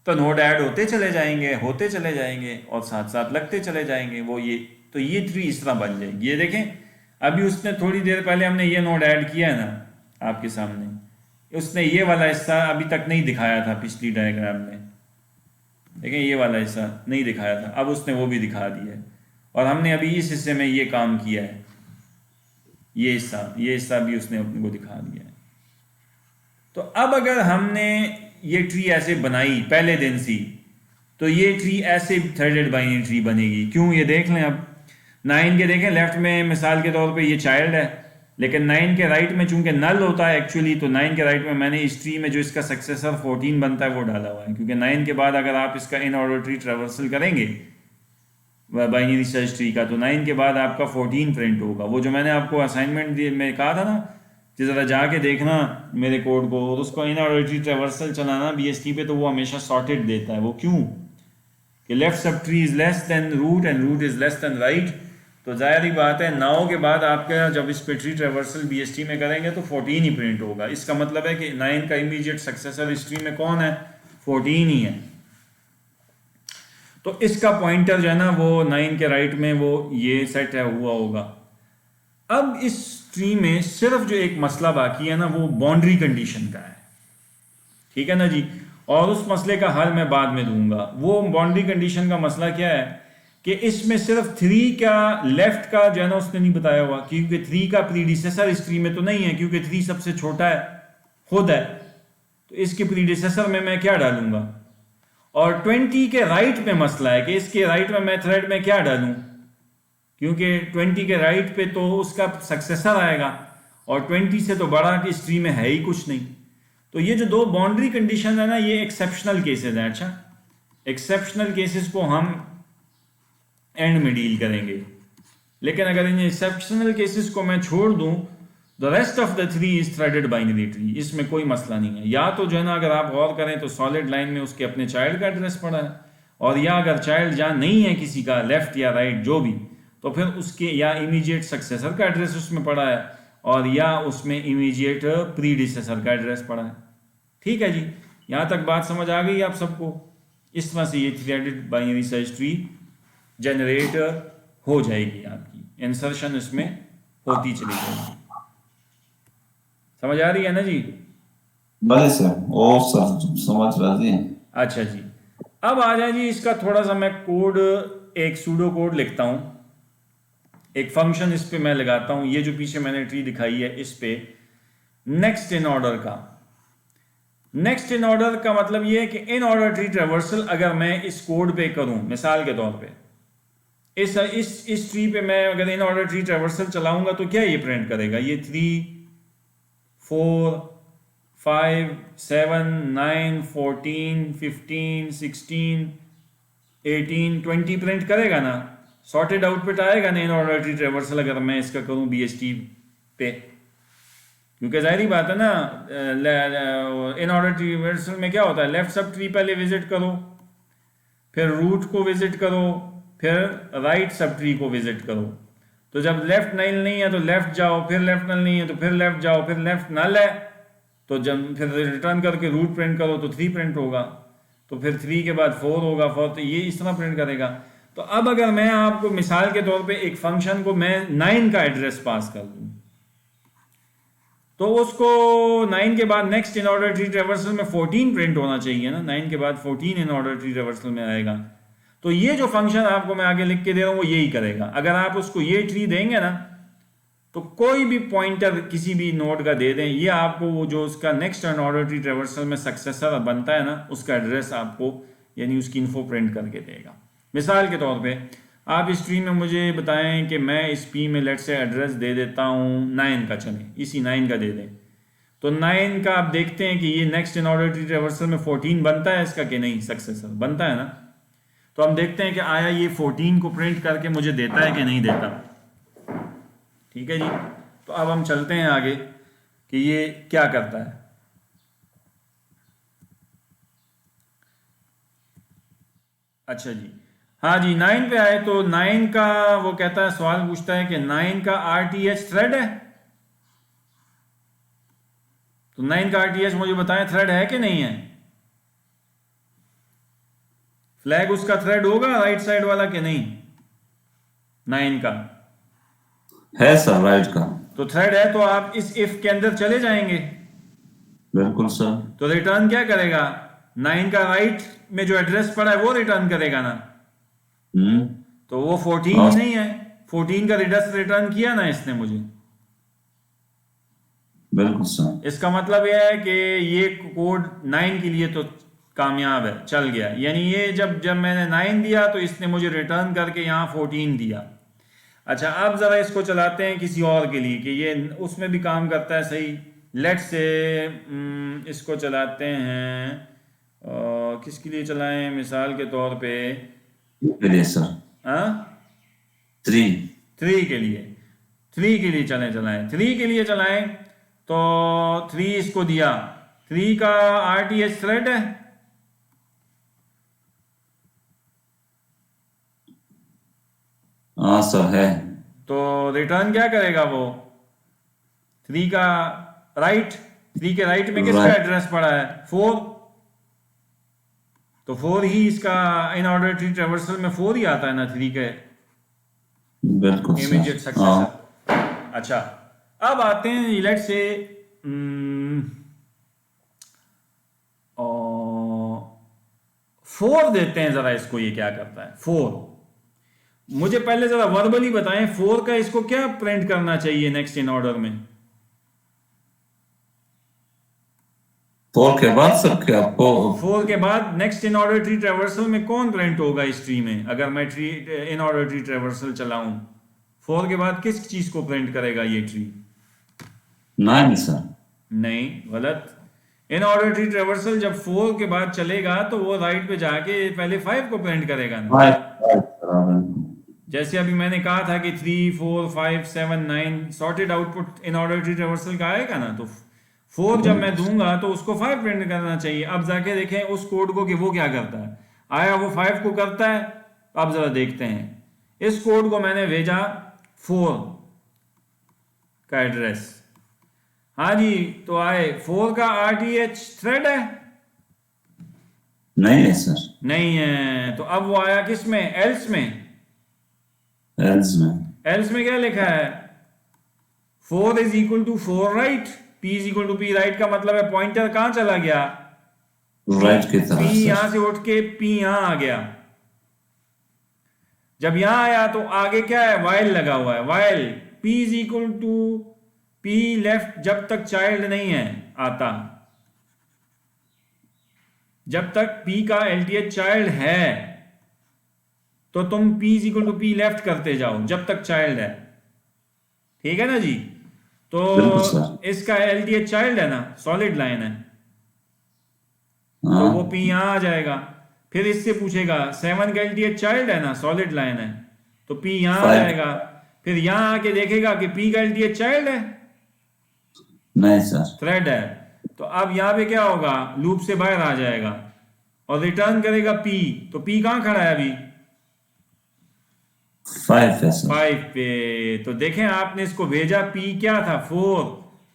तो नोड ऐड होते चले जाएंगे और साथ साथ लगते चले जाएंगे, वो ये, तो ये ट्री इस तरह बन जाएगी। ये देखें, अभी उसने थोड़ी देर पहले हमने ये नोड ऐड किया है ना आपके सामने, उसने ये वाला हिस्सा अभी तक नहीं दिखाया था पिछली डायग्राम में, देखें ये वाला हिस्सा नहीं दिखाया था, अब उसने वो भी दिखा दिया है, और हमने अभी इस हिस्से में ये काम किया है, ये हिस्सा भी उसने अपने को दिखा दिया है। तो अब अगर हमने ये ट्री ऐसे बनाई पहले दिन सी, तो ये ट्री ऐसे थ्रेडेड बाइनरी ट्री बनेगी। क्यों, ये देख लें, अब 9 के देखें लेफ्ट में मिसाल के तौर पे ये चाइल्ड है, लेकिन 9 के राइट में चूंकि नल होता है एक्चुअली, तो 9 के राइट में मैंने इस ट्री में जो इसका सक्सेसर 14 बनता है वो डाला हुआ है, क्योंकि 9 के बाद अगर आप इसका इन ऑर्डर ट्री ट्रेवर्सल करेंगे बाइनरी सर्च ट्री का, तो 9 के बाद आपका 14 प्रिंट होगा। वो जो मैंने आपको असाइनमेंट में कहा था ना कि ज़रा जाके देखना मेरे कोड को, और उसको इन ऑर्डर ट्रेवर्सल चलाना BST पे, तो वो हमेशा सॉर्टेड देता है। वो क्यों कि left subtree is less than root and root is less than right. तो ज़ाहिर ही बात है 9 के बाद आपका जब इस पे ट्री ट्रेवर्सल BST में करेंगे तो 14 ही प्रिंट होगा। इसका मतलब है कि 9 का इमीडिएट सक्सेसर इस ट्री में कौन है, 14 ही है। तो इसका पॉइंटर जो है ना वो 9 के राइट में वो ये सेट है हुआ होगा। अब इस ट्री में सिर्फ जो एक मसला बाकी है ना वो बाउंड्री कंडीशन का है, ठीक है ना जी, और उस मसले का हल मैं बाद में दूंगा। वो बाउंड्री कंडीशन का मसला क्या है कि इसमें सिर्फ 3 का लेफ्ट का जो है ना उसने नहीं बताया हुआ, क्योंकि 3 का प्रीडिसेसर इस ट्री में तो नहीं है, क्योंकि 3 सबसे छोटा है खुद है, तो इसके प्रीडिसेसर में मैं क्या डालूंगा। और 20 के राइट में मसला है कि इसके राइट में मैं थ्रेड में क्या डालूं, क्योंकि 20 के राइट पे तो उसका सक्सेसर आएगा और 20 से तो बड़ा कि इस ट्री में है ही कुछ नहीं। तो ये जो दो बाउंड्री कंडीशन है ना ये एक्सेप्शनल केसेस हैं। अच्छा, एक्सेप्शनल केसेस को हम एंड में डील करेंगे, लेकिन अगर इन एक्सेप्शनल केसेस को मैं छोड़ दूं, the rest of the tree is threaded binary tree, इसमें कोई मसला नहीं है। या तो जो है ना अगर आप गौर करें तो सॉलिड लाइन में उसके अपने चाइल्ड का एड्रेस पड़ा है, और या अगर चाइल्ड जहाँ नहीं है किसी का, लेफ्ट या राइट जो भी, तो फिर उसके या इमीडिएट सक्सेसर का एड्रेस उसमें पड़ा है, और या उसमें इमीडिएट प्रीडिसेसर का एड्रेस पड़ा है। ठीक है जी, यहाँ तक बात समझ आ गई आप सबको। इस तरह से ये threaded binary search tree generate हो जाएगी, आपकी इंसर्शन इसमें होती चली जाएगी। समझ आ रही है ना जी? भले सर, ओ सर समझ राजी हैं। अच्छा जी, अब आ जाए जी इसका थोड़ा सा मैं कोड, एक सूडो कोड लिखता हूँ, एक फंक्शन इस पे मैं लगाता हूँ। ये जो पीछे मैंने ट्री दिखाई है इस पे नेक्स्ट इन ऑर्डर का, नेक्स्ट इन ऑर्डर का मतलब ये है कि इन ऑर्डर ट्री ट्रेवर्सल अगर मैं इस कोड पे करूं, मिसाल के तौर पे इस ट्री पे मैं अगर इन ऑर्डर ट्री ट्रेवर्सल चलाऊंगा तो क्या ये प्रिंट करेगा, ये 3 4 5 7 9 14 15 16 18 20 प्रिंट करेगा ना, सॉर्टेड आउटपुट आएगा ना इन ऑर्डर ट्री ट्रेवर्सल अगर मैं इसका करूं BST पे। क्योंकि जाहिर बात है ना, इन ऑर्डर ट्री ट्रेवर्सल में क्या होता है, लेफ्ट सब ट्री पहले विजिट करो, फिर रूट को विजिट करो, फिर राइट सब ट्री को विजिट करो। तो जब लेफ्ट नल नहीं है तो लेफ्ट जाओ, फिर लेफ्ट नल नहीं है तो फिर लेफ्ट जाओ, फिर लेफ्ट नल है तो जब फिर रिटर्न करके रूट प्रिंट करो तो 3 प्रिंट होगा, तो फिर 3 के बाद 4 होगा, 4 तो ये इस तरह प्रिंट करेगा। तो अब अगर मैं आपको मिसाल के तौर पे एक फंक्शन को मैं 9 का एड्रेस पास कर दूं, तो उसको 9 के बाद next in order tree traversal में 14 प्रिंट होना चाहिए ना, 9 के बाद 14 इन ऑर्डर ट्री ट्रेवर्सल में आएगा। तो ये जो फंक्शन आपको मैं आगे लिख के दे रहा हूं वो यही करेगा। अगर आप उसको ये ट्री देंगे ना तो कोई भी पॉइंटर किसी भी नोड का दे दें, ये आपको वो जो उसका next in order tree traversal में सक्सेसर बनता है ना उसका एड्रेस आपको यानी उसकी इन्फो प्रिंट करके देगा। मिसाल के तौर पे आप इस ट्री में मुझे बताएं कि मैं इस P में लेट से एड्रेस दे देता हूँ 9 का, चले इसी 9 का दे दें, तो 9 का आप देखते हैं कि ये next in order tree traversal में 14 बनता है इसका कि नहीं, सक्सेसर बनता है ना। तो हम देखते हैं कि आया ये 14 को प्रिंट करके मुझे देता है कि नहीं देता। ठीक है जी, तो अब हम चलते हैं आगे कि ये क्या करता है। अच्छा जी, हाँ जी 9 पे आए तो 9 का वो कहता है, सवाल पूछता है कि 9 का RTH थ्रेड है, तो 9 का RTH मुझे बताएं थ्रेड है कि नहीं है। फ्लैग उसका थ्रेड होगा राइट साइड वाला कि नहीं, 9 का है सर, राइट का तो थ्रेड है, तो आप इस इफ के अंदर चले जाएंगे, बिल्कुल सर। तो रिटर्न क्या करेगा, 9 का राइट में जो एड्रेस पड़ा है वो रिटर्न करेगा ना, तो वो 14 ही नहीं है, 14 का एड्रेस रिटर्न किया ना इसने मुझे। बिल्कुल सर। इसका मतलब यह है कि ये कोड 9 के लिए तो कामयाब है, चल गया। यानी ये जब मैंने 9 दिया तो इसने मुझे रिटर्न करके यहाँ 14 दिया। अच्छा, अब ज़रा इसको चलाते हैं किसी और के लिए कि ये उसमें भी काम करता है सही। लेट से इसको चलाते हैं, किसके लिए चलाएं, मिसाल के तौर पे के लिए सर, हाँ 3 के लिए, 3 के लिए चलाएं 3 के लिए चलाएं तो 3 इसको दिया, 3 का RTH थ्रेड है, हाँ सर है। तो रिटर्न क्या करेगा वो? 3 का राइट, 3 के राइट में किसका राइट, एड्रेस पड़ा है? 4, तो 4 ही इसका इन ऑर्डर ट्री ट्रेवर्सल में 4 ही आता है ना 3 के बिल्कुल इमीडिएट सर। हाँ सक्सेसर। अच्छा, अब आते हैं लेट से 4 देते हैं जरा इसको, ये क्या करता है 4? मुझे पहले जरा वर्बली बताएं 4 का इसको क्या प्रिंट करना चाहिए नेक्स्ट इन ऑर्डर में? 4 के बाद सर क्या आपको? 4 के बाद next in order tree traversal में कौन प्रिंट होगा इस ट्री में? अगर मैं tree in order tree traversal चलाऊं, 4 के बाद किस चीज को प्रिंट करेगा ये ट्री? नहीं सर। नहीं, गलत। इन ऑर्डर ट्री ट्रेवर्सल जब 4 के बाद चलेगा तो वो राइट पे जाके पहले 5 को प्रिंट करेगा ना। राइट राइट बराबर। जैसे अभी मैंने कहा था कि 3 4 5 7 9 सॉर्टेड आउटपुट इन ऑर्डर ट्री ट्रेवर्सल का आएगा ना, तो 4 जब मैं दूंगा तो उसको 5 प्रिंट करना चाहिए। अब जाके देखें उस कोड को कि वो क्या करता है। आया वो 5 को करता है। अब जरा देखते हैं, इस कोड को मैंने भेजा 4 का एड्रेस, हाँ जी, तो आए 4 का RTH थ्रेड है? नहीं है सर। नहीं है, तो अब वो आया किस में? एल्स में। एल्स में। एल्स में क्या लिखा है? 4 is equal to 4 right, P is equal to P right का मतलब है पॉइंटर कहां चला गया? राइट की P तरफ यहां सर। से उठ के P यहां आ गया। जब यहां आया तो आगे क्या है? वाइल लगा हुआ है, while P is equal to P left जब तक चाइल्ड नहीं है आता, जब तक P का LTH चाइल्ड है तो तुम P is equal to P left करते जाओ जब तक चाइल्ड है, ठीक है ना जी? तो बिल्कुल सर। इसका LTH चाइल्ड है ना, सॉलिड लाइन है, तो हाँ वो P यहां आ जाएगा। फिर इससे पूछेगा 7 का LTH चाइल्ड है ना, सॉलिड लाइन है, तो P यहां आ 5 जाएगा। फिर यहां आके देखेगा कि P का LTH चाइल्ड है, नहीं सर। थ्रेड है, तो अब यहां पे क्या होगा? लूप से बाहर आ जाएगा और रिटर्न करेगा P। तो P कहां खड़ा है अभी? 5 है सर। 5 पे। तो देखें आपने इसको भेजा P क्या था? 4,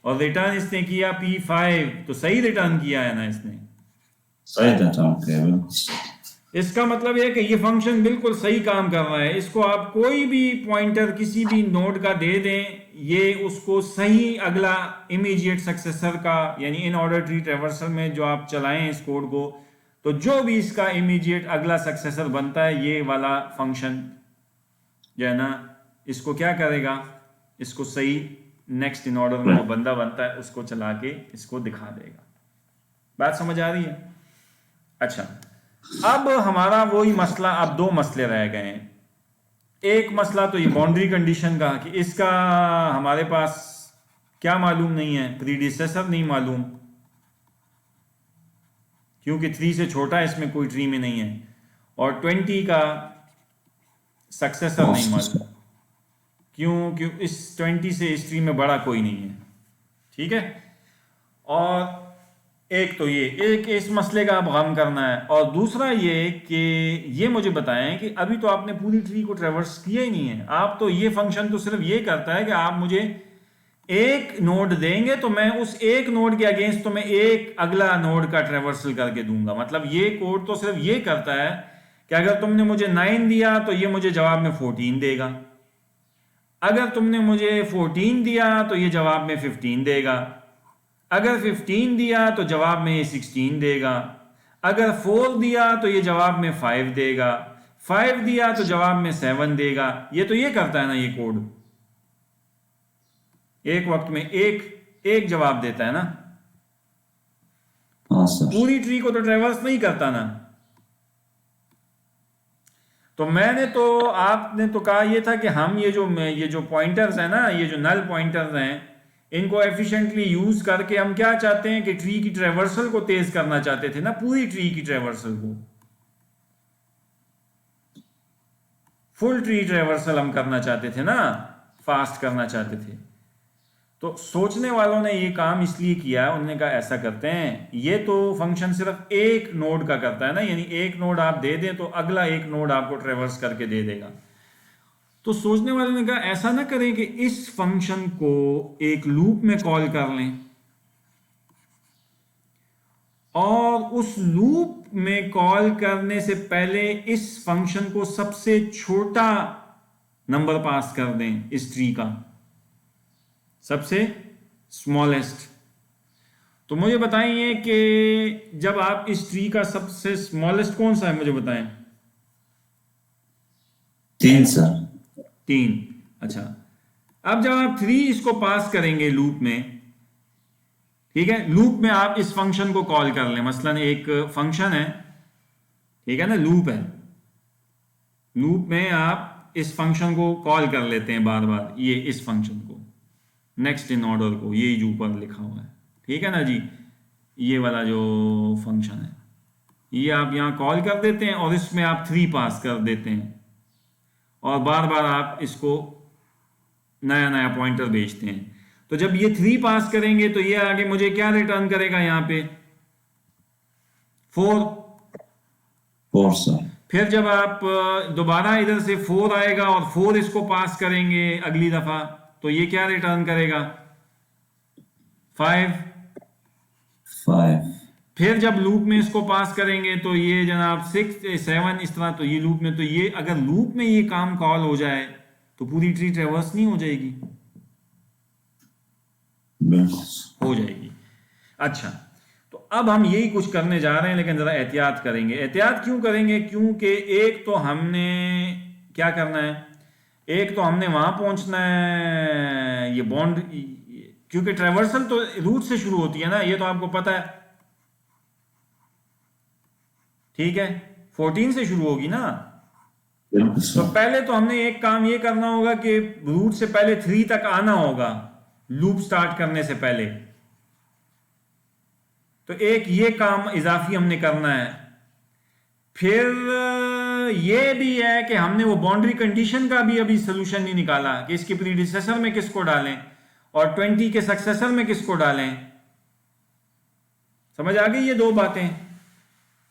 और रिटर्न इसने किया P5, तो सही रिटर्न किया है ना इसने। सही डाटा ओके बिल्कुल। इसका मतलब यह है कि ये फंक्शन बिल्कुल सही काम कर रहा है। इसको आप कोई भी पॉइंटर किसी भी नोड का दे दें, ये उसको सही अगला इमीडिएट सक्सेसर का, यानी इन ऑर्डर ट्री ट्रेवर्सल में जो आप चलाएं इस कोड को, तो जो भी इसका इमीडिएट अगला सक्सेसर बनता है, ये वाला फंक्शन जो है ना, इसको क्या करेगा? इसको सही नेक्स्ट इन ऑर्डर में जो बंदा बनता है उसको चला के इसको दिखा देगा। बात समझ आ रही है? अच्छा, अब हमारा वही मसला, अब 2 मसले रह गए हैं। एक मसला तो ये बाउंड्री कंडीशन का कि इसका हमारे पास क्या मालूम नहीं है, प्रीडिसेसर नहीं मालूम, क्योंकि 3 से छोटा इसमें कोई ट्री में नहीं है, और 20 का सक्सेसर नहीं मालूम, क्यों इस 20 से इस ट्री में बड़ा कोई नहीं है, ठीक है? और एक तो ये एक इस मसले का अब गम करना है, और दूसरा ये कि ये मुझे बताएं कि अभी तो आपने पूरी ट्री को ट्रेवर्स किया ही नहीं है। आप तो ये फंक्शन तो सिर्फ ये करता है कि आप मुझे एक नोड देंगे तो मैं उस एक नोड के अगेंस्ट तो मैं एक अगला नोड का ट्रेवर्सल करके दूंगा। मतलब ये कोड तो सिर्फ ये करता है कि अगर तुमने मुझे 9 दिया तो ये मुझे जवाब में 14 देगा, अगर तुमने मुझे 14 दिया तो ये जवाब में 15 देगा, अगर 15 दिया तो जवाब में ये 16 देगा, अगर 4 दिया तो ये जवाब में 5 देगा, 5 दिया तो जवाब में 7 देगा। ये तो ये करता है ना ये कोड, एक वक्त में एक एक जवाब देता है ना। हाँ सर। पूरी ट्री को तो ट्रेवर्स नहीं करता ना। तो मैंने तो आपने तो कहा ये था कि हम ये जो पॉइंटर्स हैं ना, ये जो नल पॉइंटर्स हैं, इनको एफिशिएंटली यूज करके हम क्या चाहते हैं कि ट्री की ट्रेवर्सल को तेज करना चाहते थे ना, पूरी ट्री की ट्रेवर्सल को, फुल ट्री ट्रेवर्सल हम करना चाहते थे ना, फास्ट करना चाहते थे। तो सोचने वालों ने ये काम इसलिए किया, उन्होंने कहा ऐसा करते हैं, ये तो फंक्शन सिर्फ एक नोड का करता है ना, यानी एक नोड आप दे दें तो अगला एक नोड आपको ट्रेवर्स करके दे देगा। तो सोचने वालों ने कहा ऐसा ना करें कि इस फंक्शन को एक लूप में कॉल कर लें और उस लूप में कॉल करने से पहले इस फंक्शन को सबसे छोटा नंबर पास कर दें, इस ट्री का सबसे स्मॉलेस्ट। तो मुझे बताइए कि जब आप इस ट्री का सबसे स्मॉलेस्ट कौन सा है, मुझे बताएं। 3 सर। 3। अच्छा, अब जब आप 3 इसको पास करेंगे लूप में, ठीक है, लूप में आप इस फंक्शन को कॉल कर लें, मसलन एक फंक्शन है, ठीक है ना, लूप है, लूप में आप इस फंक्शन को कॉल कर लेते हैं बार बार, ये इस फंक्शन को, नेक्स्ट इन ऑर्डर को, ये जो ऊपर लिखा हुआ है, ठीक है ना जी, ये वाला जो फंक्शन है, ये आप यहाँ कॉल कर देते हैं और इसमें आप 3 पास कर देते हैं और बार बार आप इसको नया नया पॉइंटर भेजते हैं। तो जब ये 3 पास करेंगे तो ये आगे मुझे क्या रिटर्न करेगा, यहाँ पे 4 सर। फिर जब आप दोबारा इधर से 4 आएगा और 4 इसको पास करेंगे अगली दफा, तो ये क्या रिटर्न करेगा, 5। फिर जब लूप में इसको पास करेंगे तो ये जनाब 6 7 इस तरह, तो ये लूप में, तो ये अगर लूप में ये काम कॉल हो जाए तो पूरी ट्री ट्रेवर्स नहीं हो जाएगी, हो जाएगी। अच्छा, तो अब हम यही कुछ करने जा रहे हैं, लेकिन जरा एहतियात करेंगे। एहतियात क्यों करेंगे, क्योंकि एक तो हमने क्या करना है, एक तो हमने वहां पहुंचना है, ये बॉन्ड, क्योंकि ट्रेवर्सल तो रूट से शुरू होती है ना, ये तो आपको पता है, ठीक है, 14 से शुरू होगी ना। तो पहले तो हमने एक काम ये करना होगा कि रूट से पहले 3 तक आना होगा, लूप स्टार्ट करने से पहले। तो एक ये काम इजाफी हमने करना है। फिर ये भी है कि हमने वो बाउंड्री कंडीशन का भी अभी सोल्यूशन नहीं निकाला कि इसके प्रीडिसेसर में किसको डालें और 20 के सक्सेसर में किसको डालें। समझ आ गई ये 2 बातें?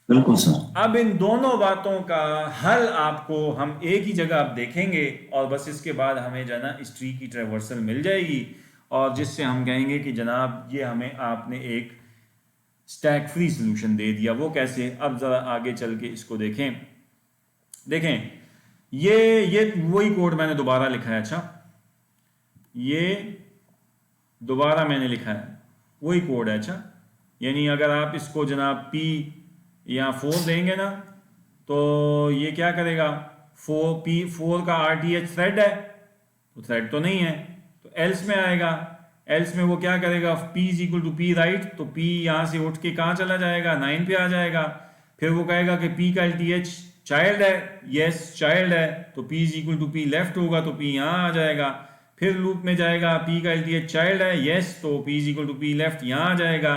बिल्कुल सर। अब इन दोनों बातों का हल आपको हम एक ही जगह आप देखेंगे और बस इसके बाद हमें जना इस ट्री की ट्रेवर्सल मिल जाएगी और जिससे हम कहेंगे कि जनाब ये हमें आपने एक स्टैक फ्री सॉल्यूशन दे दिया। वो कैसे, अब ज़रा आगे चल के इसको देखें। ये वही कोड मैंने दोबारा लिखा है। अच्छा, ये दोबारा मैंने लिखा है, वही कोड है। अच्छा, यानी अगर आप इसको जनाब P या 4 देंगे ना तो ये क्या करेगा, 4 का RTH थ्रेड है, तो थ्रेड तो नहीं है, तो एल्स में आएगा। एल्स में वो क्या करेगा, P is equal to P right, तो P यहाँ से उठ के कहाँ चला जाएगा, 9 पे आ जाएगा। फिर वो कहेगा कि P का LTH चाइल्ड है, यस चाइल्ड है, तो P is equal to P left होगा, तो P यहाँ आ जाएगा। फिर लूप में जाएगा, P का LTH चाइल्ड है, यस, तो P is equal to P left यहाँ आ जाएगा।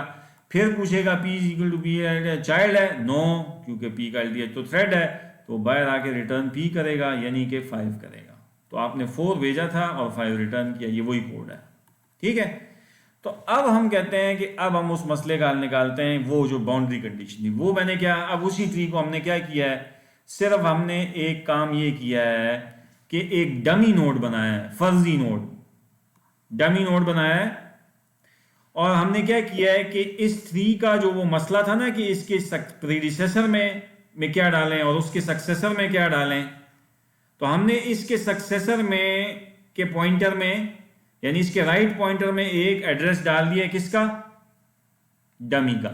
फिर पूछेगा P is equal to P child है, नो, क्योंकि P का LTH तो थ्रेड है, तो बाहर आके रिटर्न P करेगा, यानी कि 5 करेगा। तो आपने 4 भेजा था और 5 रिटर्न किया, ये वही कोड है। ठीक है, तो अब हम कहते हैं कि अब हम उस मसले का हल निकालते हैं। वो जो बाउंड्री कंडीशन थी वो मैंने क्या, अब उसी ट्री को हमने क्या किया है, सिर्फ हमने एक काम ये किया है कि एक डमी नोड बनाया है, फर्जी नोड, डमी नोड बनाया है। और हमने क्या किया है कि इस ट्री का जो वो मसला था ना कि इसके प्रीडिसेसर में क्या डालें और उसके सक्सेसर में क्या डालें, तो हमने इसके सक्सेसर में के पॉइंटर में, यानी इसके राइट पॉइंटर में एक एड्रेस डाल दिया, किसका, डमी का,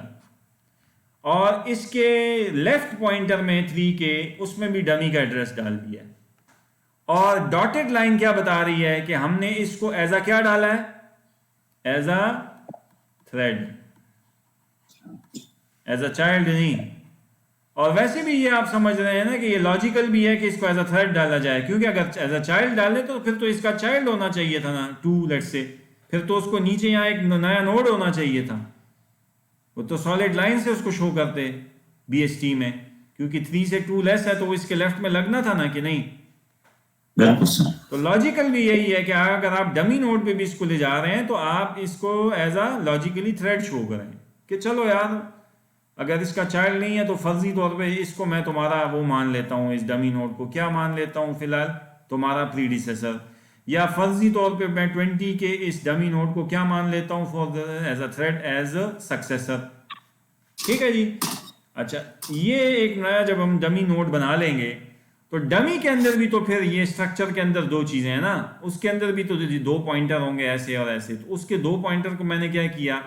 और इसके लेफ्ट पॉइंटर में 3 के, उसमें भी डमी का एड्रेस डाल दिया। और डॉटेड लाइन क्या बता रही है कि हमने इसको एज अ क्या डाला है, as a thread, as a child नहीं। और वैसे भी ये आप समझ रहे हैं ना कि ये लॉजिकल भी है कि इसको एज अ थ्रेड डाला जाए, क्योंकि अगर एज अ चाइल्ड डाले तो फिर तो इसका चाइल्ड होना चाहिए था ना, 2 लेट से, फिर तो उसको नीचे यहाँ एक नया नोड होना चाहिए था, वो तो सॉलिड लाइन से उसको शो करते BST में, क्योंकि 3 से 2 लेस है तो वो इसके लेफ्ट में लगना था ना, कि नहीं। बिल्कुल सर। तो लॉजिकल भी यही है कि अगर आप डमी नोड पे भी इसको ले जा रहे हैं तो आप इसको as a logically thread show करें कि चलो यार, अगर इसका चाइल्ड नहीं है तो फर्जी तौर पे इसको मैं तुम्हारा वो मान लेता हूँ, इस डमी नोड को क्या मान लेता हूँ फिलहाल, तुम्हारा प्रीडिसेसर, या फर्जी तौर पे मैं 20 के इस डमी नोड को क्या मान लेता हूँ for as a thread, as a successor. ठीक है जी। अच्छा, ये एक नया जब हम डमी नोड बना लेंगे तो डमी के अंदर भी तो फिर ये स्ट्रक्चर के अंदर दो चीजें हैं ना, उसके अंदर भी तो जी दो पॉइंटर होंगे ऐसे और ऐसे, तो उसके दो पॉइंटर को मैंने क्या किया,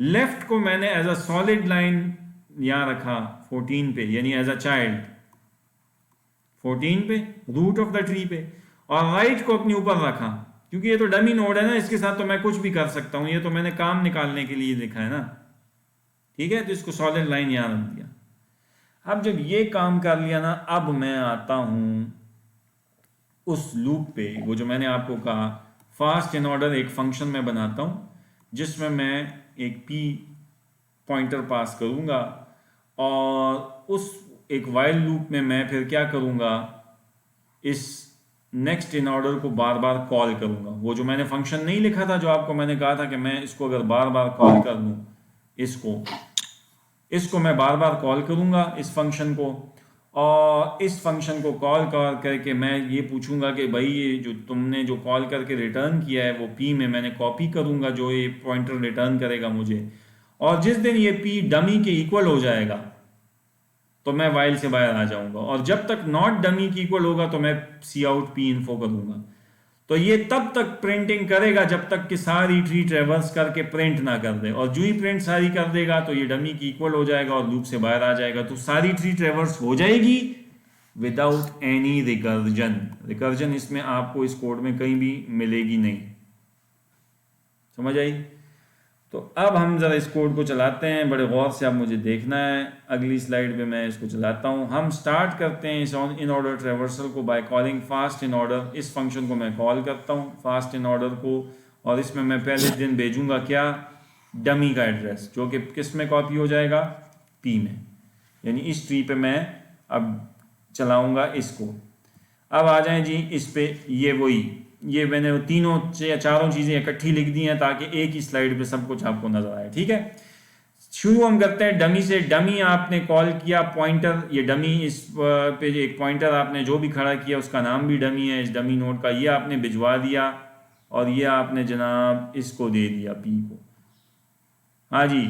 लेफ्ट को मैंने एज अ सॉलिड लाइन यहां रखा 14 पे, यानी एज अ चाइल्ड 14 पे, रूट ऑफ द ट्री पे, और राइट को अपने ऊपर रखा, क्योंकि ये तो डमी नोड है ना, इसके साथ तो मैं कुछ भी कर सकता हूं, ये तो मैंने काम निकालने के लिए लिखा है ना। ठीक है, तो इसको सॉलिड लाइन यहां रख दिया। अब जब ये काम कर लिया ना, अब मैं आता हूं उस लूप पे, वो जो मैंने आपको कहा फास्ट इन ऑर्डर एक फंक्शन में बनाता हूं जिसमें मैं एक पी पॉइंटर पास करूंगा, और उस एक वाइल लूप में मैं फिर क्या करूंगा, इस नेक्स्ट इन ऑर्डर को बार बार कॉल करूंगा। वो जो मैंने फंक्शन नहीं लिखा था, जो आपको मैंने कहा था कि मैं इसको अगर बार बार कॉल कर दूं, इसको इसको मैं बार बार कॉल करूंगा इस फंक्शन को, और इस फंक्शन को कॉल करके मैं ये पूछूंगा कि भाई ये जो तुमने जो कॉल करके रिटर्न किया है वो पी में मैंने कॉपी करूंगा जो ये पॉइंटर रिटर्न करेगा मुझे, और जिस दिन ये पी डमी के इक्वल हो जाएगा तो मैं वाइल से बाहर आ जाऊंगा, और जब तक नॉट डमी की इक्वल होगा तो मैं सी आउट पी इन्फो करूंगा। तो ये तब तक प्रिंटिंग करेगा जब तक कि सारी ट्री ट्रेवर्स करके प्रिंट ना कर दे, और जो ही प्रिंट सारी कर देगा तो ये डमी की इक्वल हो जाएगा और लूप से बाहर आ जाएगा, तो सारी ट्री ट्रेवर्स हो जाएगी विदाउट एनी रिकर्जन। रिकर्जन इसमें आपको इस कोड में कहीं भी मिलेगी नहीं। समझ आई? तो अब हम ज़रा इस कोड को चलाते हैं, बड़े गौर से अब मुझे देखना है, अगली स्लाइड पे मैं इसको चलाता हूँ। हम स्टार्ट करते हैं इस इन ऑर्डर ट्रेवर्सल को by calling fast in order. इस फंक्शन को मैं कॉल करता हूँ फास्ट इन ऑर्डर को, और इसमें मैं पहले दिन भेजूंगा क्या, डमी का एड्रेस, जो कि किस में कॉपी हो जाएगा, पी में, यानी इस ट्री पे मैं अब चलाऊंगा इसको। अब आ जाएं जी इस पे, ये वही, ये मैंने तीनों या चारों चीज़ें इकट्ठी लिख दी हैं ताकि एक ही स्लाइड पे सब कुछ आपको नजर आए। ठीक है, शुरू हम करते हैं डमी से। डमी आपने कॉल किया, पॉइंटर, ये डमी इस पे एक पॉइंटर आपने जो भी खड़ा किया उसका नाम भी डमी है, इस डमी नोड का, ये आपने भिजवा दिया, और ये आपने जनाब इसको दे दिया पी को। हाँ जी,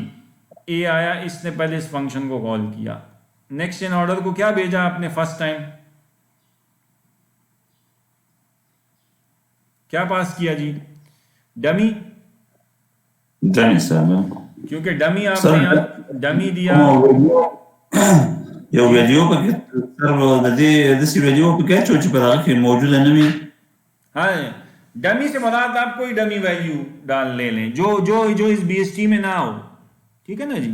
ए आया, इसने पहले इस फंक्शन को कॉल किया। नेक्स्ट इन ऑर्डर को क्या भेजा आपने फर्स्ट टाइम, क्या पास किया जी, डमी, डमी सर। क्योंकि डमी आपने सर यहाँ डमी दिया। eu vedio porque सर दे vedio porque चोच पर आके मौजूद है नमी। हाँ, डमी से मुराद आप कोई डमी वैल्यू डाल ले लें जो जो जो इस बीएसटी में ना हो। ठीक है ना जी,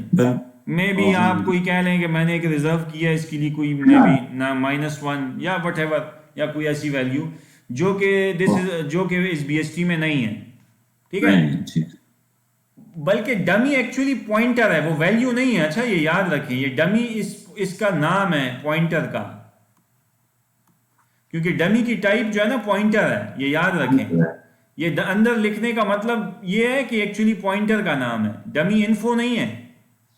मे भी आप कोई कह लें कि मैंने एक रिजर्व किया इसके लिए कोई मे भी ना -1 या वट एवर, या कोई ऐसी वैल्यू जो कि जो कि इस बीएसटी में नहीं है। ठीक है, बल्कि डमी एक्चुअली पॉइंटर है, वो वैल्यू नहीं है। अच्छा, ये याद रखें, ये डमी इसका नाम है पॉइंटर का, क्योंकि डमी की टाइप जो है ना पॉइंटर है, ये याद रखें। ये अंदर लिखने का मतलब ये है कि एक्चुअली पॉइंटर का नाम है, डमी इन्फो नहीं है।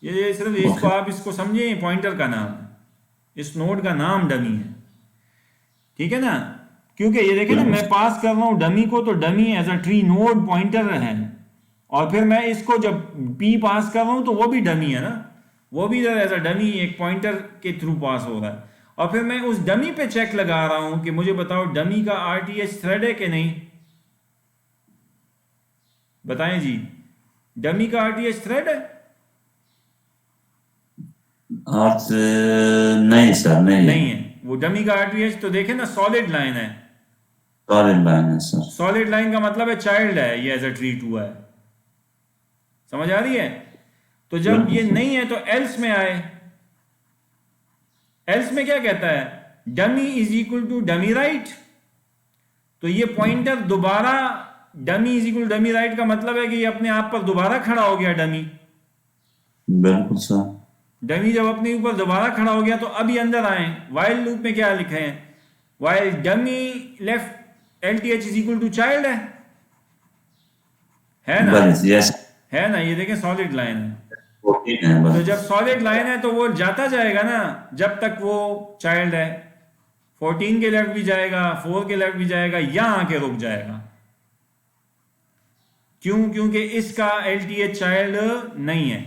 ये सिर्फ इसको आप इसको समझे, पॉइंटर का नाम है, इस नोड का नाम डमी है। ठीक है ना, क्योंकि ये देखें ना, मैं पास कर रहा हूं डमी को, तो dummy as a tree node pointer है, और फिर मैं इसको जब पी पास कर रहा हूं तो वो भी डमी है ना, वो भी एज अ डमी एक पॉइंटर के थ्रू पास हो रहा है। और फिर मैं उस डमी पे चेक लगा रहा हूं कि मुझे बताओ डमी का आरटीएच थ्रेड है कि नहीं, बताएं जी, डमी का आरटीएच थ्रेड है? आज नहीं सर, नहीं है। वो डमी का आरटीएच तो देखे ना सॉलिड लाइन है, सॉलिड लाइन है सर। सॉलिड लाइन का मतलब है चाइल्ड है, ये एज अ ट्री 2 है। समझ आ रही है? तो जब ये नहीं है तो एल्स में आए, एल्स में क्या कहता है, dummy is equal to dummy right. तो ये पॉइंटर दोबारा, dummy is equal dummy right का मतलब है कि ये अपने आप पर दोबारा खड़ा हो गया डमी। बिल्कुल सर। डमी जब अपने ऊपर दोबारा खड़ा हो गया तो अभी अंदर आए, वाइल लूप में क्या लिखे हैं, while dummy left LTH is equal to child है ना? बस यस है ना? ये देखें सॉलिड लाइन है। 14 है तो बस जब सॉलिड लाइन है तो वो जाता जाएगा ना जब तक वो चाइल्ड है। 14 के लेफ्ट भी जाएगा, 4 के लेफ्ट भी जाएगा, यहां आके रुक जाएगा। क्यों? क्योंकि इसका LTH चाइल्ड नहीं है,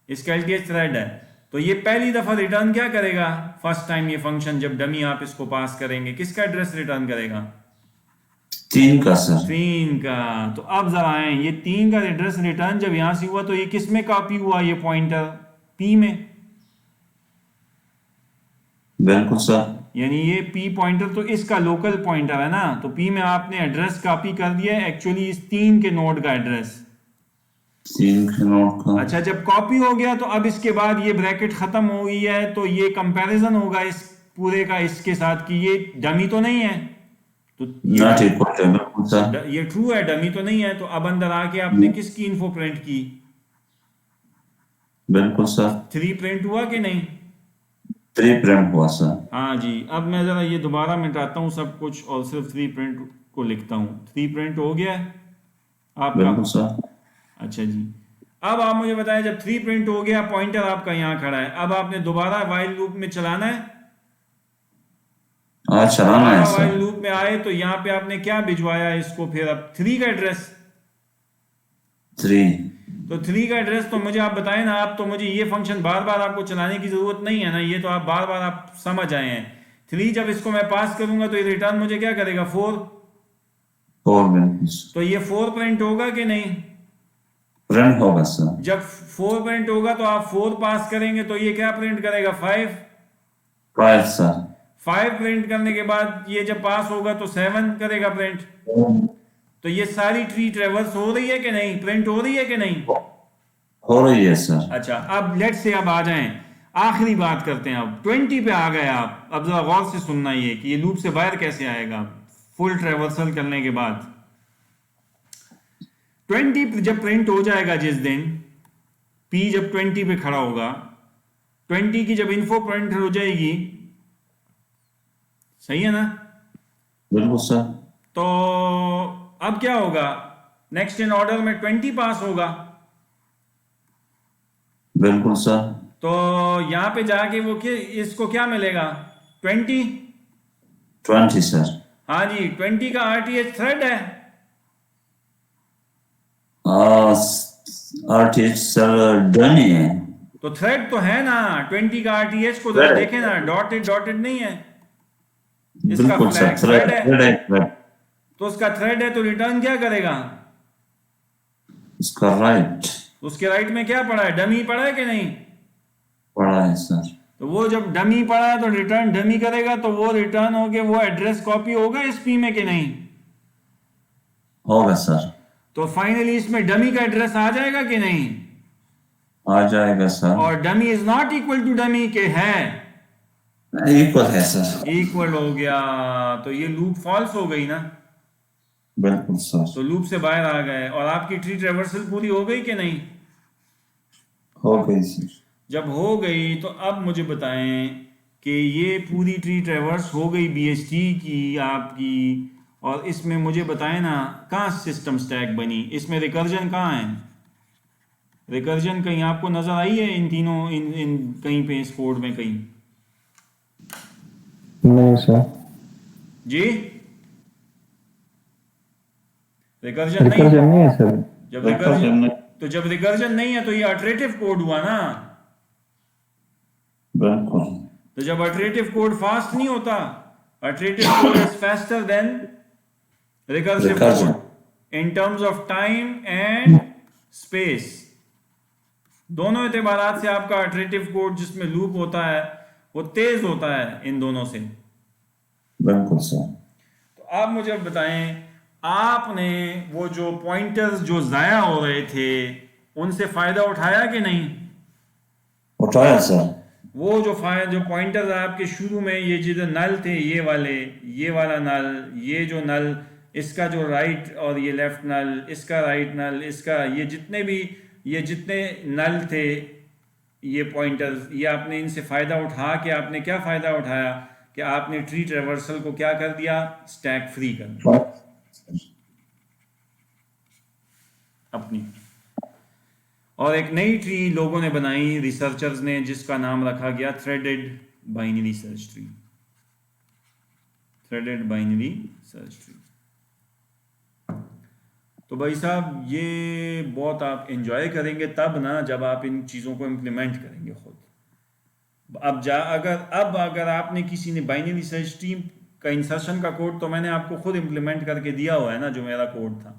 इसका LTH थ्रेड है। तो ये पहली दफा रिटर्न क्या करेगा फर्स्ट टाइम ये फंक्शन, जब डमी आप इसको पास करेंगे, किसका एड्रेस रिटर्न करेगा? 3 का सर 3 का। तो अब जरा आए, ये 3 का एड्रेस रिटर्न जब यहां से हुआ तो ये किस में कॉपी हुआ? ये पॉइंटर P में, बिल्कुल सर यानी ये P पॉइंटर तो इसका लोकल पॉइंटर है ना। तो P में आपने एड्रेस कॉपी कर दिया एक्चुअली इस 3 के नोड का एड्रेस। 3 के नोट का अच्छा, जब कॉपी हो गया तो अब इसके बाद ये ब्रैकेट खत्म हो गई है, तो ये कंपैरिजन होगा इस पूरे का इसके साथ कि ये डमी तो नहीं है, तो नॉट इक्वल टू बिल्कुल सर ये ट्रू है, डमी तो नहीं है। तो अब अंदर आके आपने किसकी इन्फो प्रिंट की? बिल्कुल सर 3 प्रिंट हुआ कि नहीं? 3 प्रिंट हुआ सर हाँ जी। अब मैं ज़रा ये दोबारा मिटाता हूँ सब कुछ और सिर्फ 3 प्रिंट को लिखता हूँ। 3 प्रिंट हो गया है आपका? बिल्कुल सर अच्छा जी। अब आप मुझे बताएं, जब 3 प्रिंट हो गया, पॉइंटर आपका यहाँ खड़ा है, अब आपने दोबारा वाइल लूप में चलाना है। चलाना है वाइल सर लूप में आए तो यहाँ पे आपने क्या भिजवाया इसको? फिर अब 3 का एड्रेस। 3 तो 3 का एड्रेस तो मुझे आप बताएं ना। आप तो मुझे ये फंक्शन बार बार आपको चलाने की जरूरत नहीं है ना, ये तो आप बार बार आप समझ आए हैं। 3 जब इसको मैं पास करूंगा तो ये रिटर्न मुझे क्या करेगा? 4। 4 बिल्कुल तो ये 4 प्रिंट होगा कि नहीं? प्रिंट होगा सर जब 4 प्रिंट होगा तो आप 4 पास करेंगे तो ये क्या प्रिंट करेगा? 5। 5 सर 5 प्रिंट करने के बाद ये जब पास होगा तो 7 करेगा प्रिंट। तो ये सारी ट्री ट्रेवर्स हो रही है कि नहीं? प्रिंट हो रही है कि नहीं? हो रही है सर अच्छा, अब लेट से अब आ जाएं, आखिरी बात करते हैं। अब 20 पे आ गए आप। अब जरा गौर से सुनना ये कि ये लूप से बाहर कैसे आएगा फुल ट्रेवर्सल करने के बाद। 20 जब प्रिंट हो जाएगा, जिस दिन P जब 20 पे खड़ा होगा, 20 की जब इन्फो प्रिंट हो जाएगी, सही है ना? बिल्कुल सर तो अब क्या होगा? नेक्स्ट इन ऑर्डर में 20 पास होगा। बिल्कुल सर तो यहां पे जाके वो इसको क्या मिलेगा? 20। 20 सर हाँ जी, 20 का RTH थ्रेड है। आर्टिस्ट सर डनी है तो थ्रेड तो है ना 20 का RTH को जरा देखें ना, डॉटेड डॉटेड नहीं है, इसका बिल्कुल सर फ्लैग थ्रेड है। थ्रेड तो उसका थ्रेड है तो रिटर्न क्या करेगा? इसका राइट उसके राइट में क्या पड़ा है? डमी पड़ा है कि नहीं? पड़ा है सर तो वो जब डमी पड़ा है तो रिटर्न डमी करेगा, तो वो रिटर्न हो के वो एड्रेस कॉपी होगा इस P में कि नहीं? होगा सर तो फाइनली इसमें डमी का एड्रेस आ जाएगा कि नहीं? आ जाएगा सर और dummy is not equal to dummy के है, इक्वल है सर इक्वल हो गया। तो ये लूप फॉल्स हो गई ना, बिल्कुल सर तो लूप से बाहर आ गए और आपकी ट्री ट्रेवर्सल पूरी हो गई कि नहीं? हो गई सर जब हो गई तो अब मुझे बताएं कि ये पूरी ट्री ट्रेवर्स हो गई BST की आपकी, और इसमें मुझे बताएं ना कहाँ सिस्टम स्टैक बनी, इसमें रिकर्जन कहाँ है? रिकर्जन कहीं आपको नजर आई है इन तीनों इन कहीं पे इस कोड में कहीं? नहीं सर जी, रिकर्जन नहीं रिकर्जन नहीं है सर जब रिकर्जन तो जब रिकर्जन नहीं है तो ये अटरेटिव कोड हुआ ना। बिल्कुल तो जब अटरेटिव कोड फास्ट नहीं होता, iterative code is faster than recursive Recursion. Code in terms of time and space. दोनों एतबारात से आपका अटरेटिव कोड जिसमें लूप होता है वो तेज होता है इन दोनों से। बिल्कुल सर तो आप मुझे बताएं, आपने वो जो पॉइंटर्स जो जाया हो रहे थे उनसे फायदा उठाया कि नहीं? उठाया सर वो जो पॉइंटर्स आपके शुरू में ये जिधर नल थे, ये वाले, ये वाला नल, ये जो नल, इसका जो राइट और ये लेफ्ट नल, इसका राइट नल, इसका ये जितने नल थे ये पॉइंटर्स, ये आपने इनसे फ़ायदा उठा के आपने क्या फ़ायदा उठाया कि कि आपने ट्री ट्रेवर्सल को क्या कर दिया, स्टैक फ्री कर दिया अपनी। और एक नई ट्री लोगों ने बनाई, रिसर्चर्स ने, जिसका नाम रखा गया threaded binary search tree. Threaded binary search tree. तो भाई साहब ये बहुत आप एंजॉय करेंगे तब ना जब आप इन चीज़ों को इम्प्लीमेंट करेंगे खुद। अगर आपने किसी ने बाइनरी सर्च ट्री का इंसर्शन का कोड तो मैंने आपको खुद इम्प्लीमेंट करके दिया हुआ है ना, जो मेरा कोड था।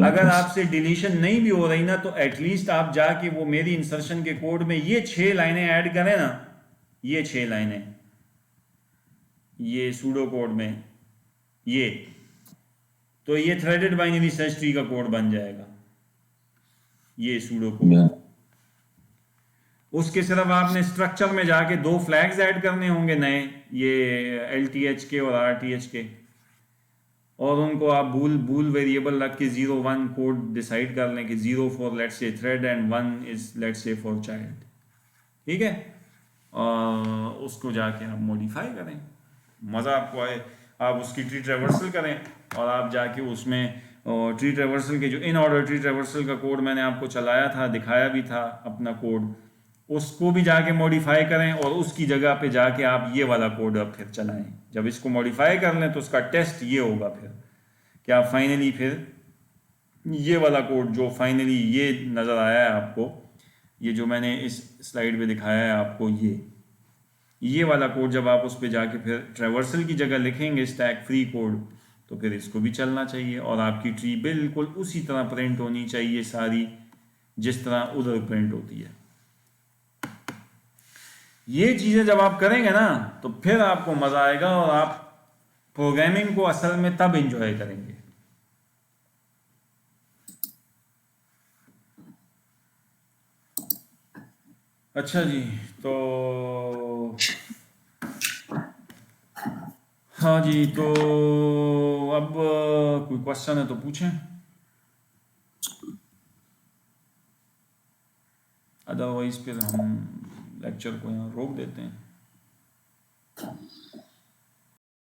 अगर आपसे डिलीशन नहीं भी हो रही ना तो एटलीस्ट आप जाके वो मेरी इंसर्शन के कोड में ये 6 लाइनें ऐड करें ना, ये 6 लाइनें, ये सूडो कोड में, ये तो ये थ्रेडेड बाइनरी सर्च ट्री का कोड बन जाएगा, ये सूडो कोड। उसके सिर्फ आपने स्ट्रक्चर में जाके 2 फ्लैग्स ऐड करने होंगे नए, ये LTH के और RTH के, और उनको आप बूल वेरिएबल रख के 0-1 कोड डिसाइड कर लें कि 0 for let's say thread and 1 is let's say for child, ठीक है। और उसको जाके आप मॉडिफाई करें, मज़ा आपको आए, आप उसकी ट्री ट्रेवर्सल करें और आप जाके उसमें ट्री ट्रेवर्सल के जो इन ऑर्डर ट्री ट्रेवर्सल का कोड मैंने आपको चलाया था, दिखाया भी था अपना कोड, उसको भी जाके मॉडिफाई करें और उसकी जगह पे जाके आप ये वाला कोड अब फिर चलाएं। जब इसको मॉडिफाई कर लें तो उसका टेस्ट ये होगा फिर कि आप फाइनली फिर ये वाला कोड जो फाइनली ये नज़र आया है आपको, ये जो मैंने इस स्लाइड पे दिखाया है आपको, ये वाला कोड जब आप उस पर जाके फिर ट्रेवर्सल की जगह लिखेंगे स्टैक फ्री कोड, तो फिर इसको भी चलना चाहिए और आपकी ट्री बिल्कुल उसी तरह प्रिंट होनी चाहिए सारी, जिस तरह उधर प्रिंट होती है। ये चीज़ें जब आप करेंगे ना तो फिर आपको मज़ा आएगा और आप प्रोग्रामिंग को असल में तब एंजॉय करेंगे। अच्छा जी, तो हाँ जी, तो अब कोई क्वेश्चन है तो पूछें, अदरवाइज फिर हम लेक्चर को यहाँ रोक देते हैं।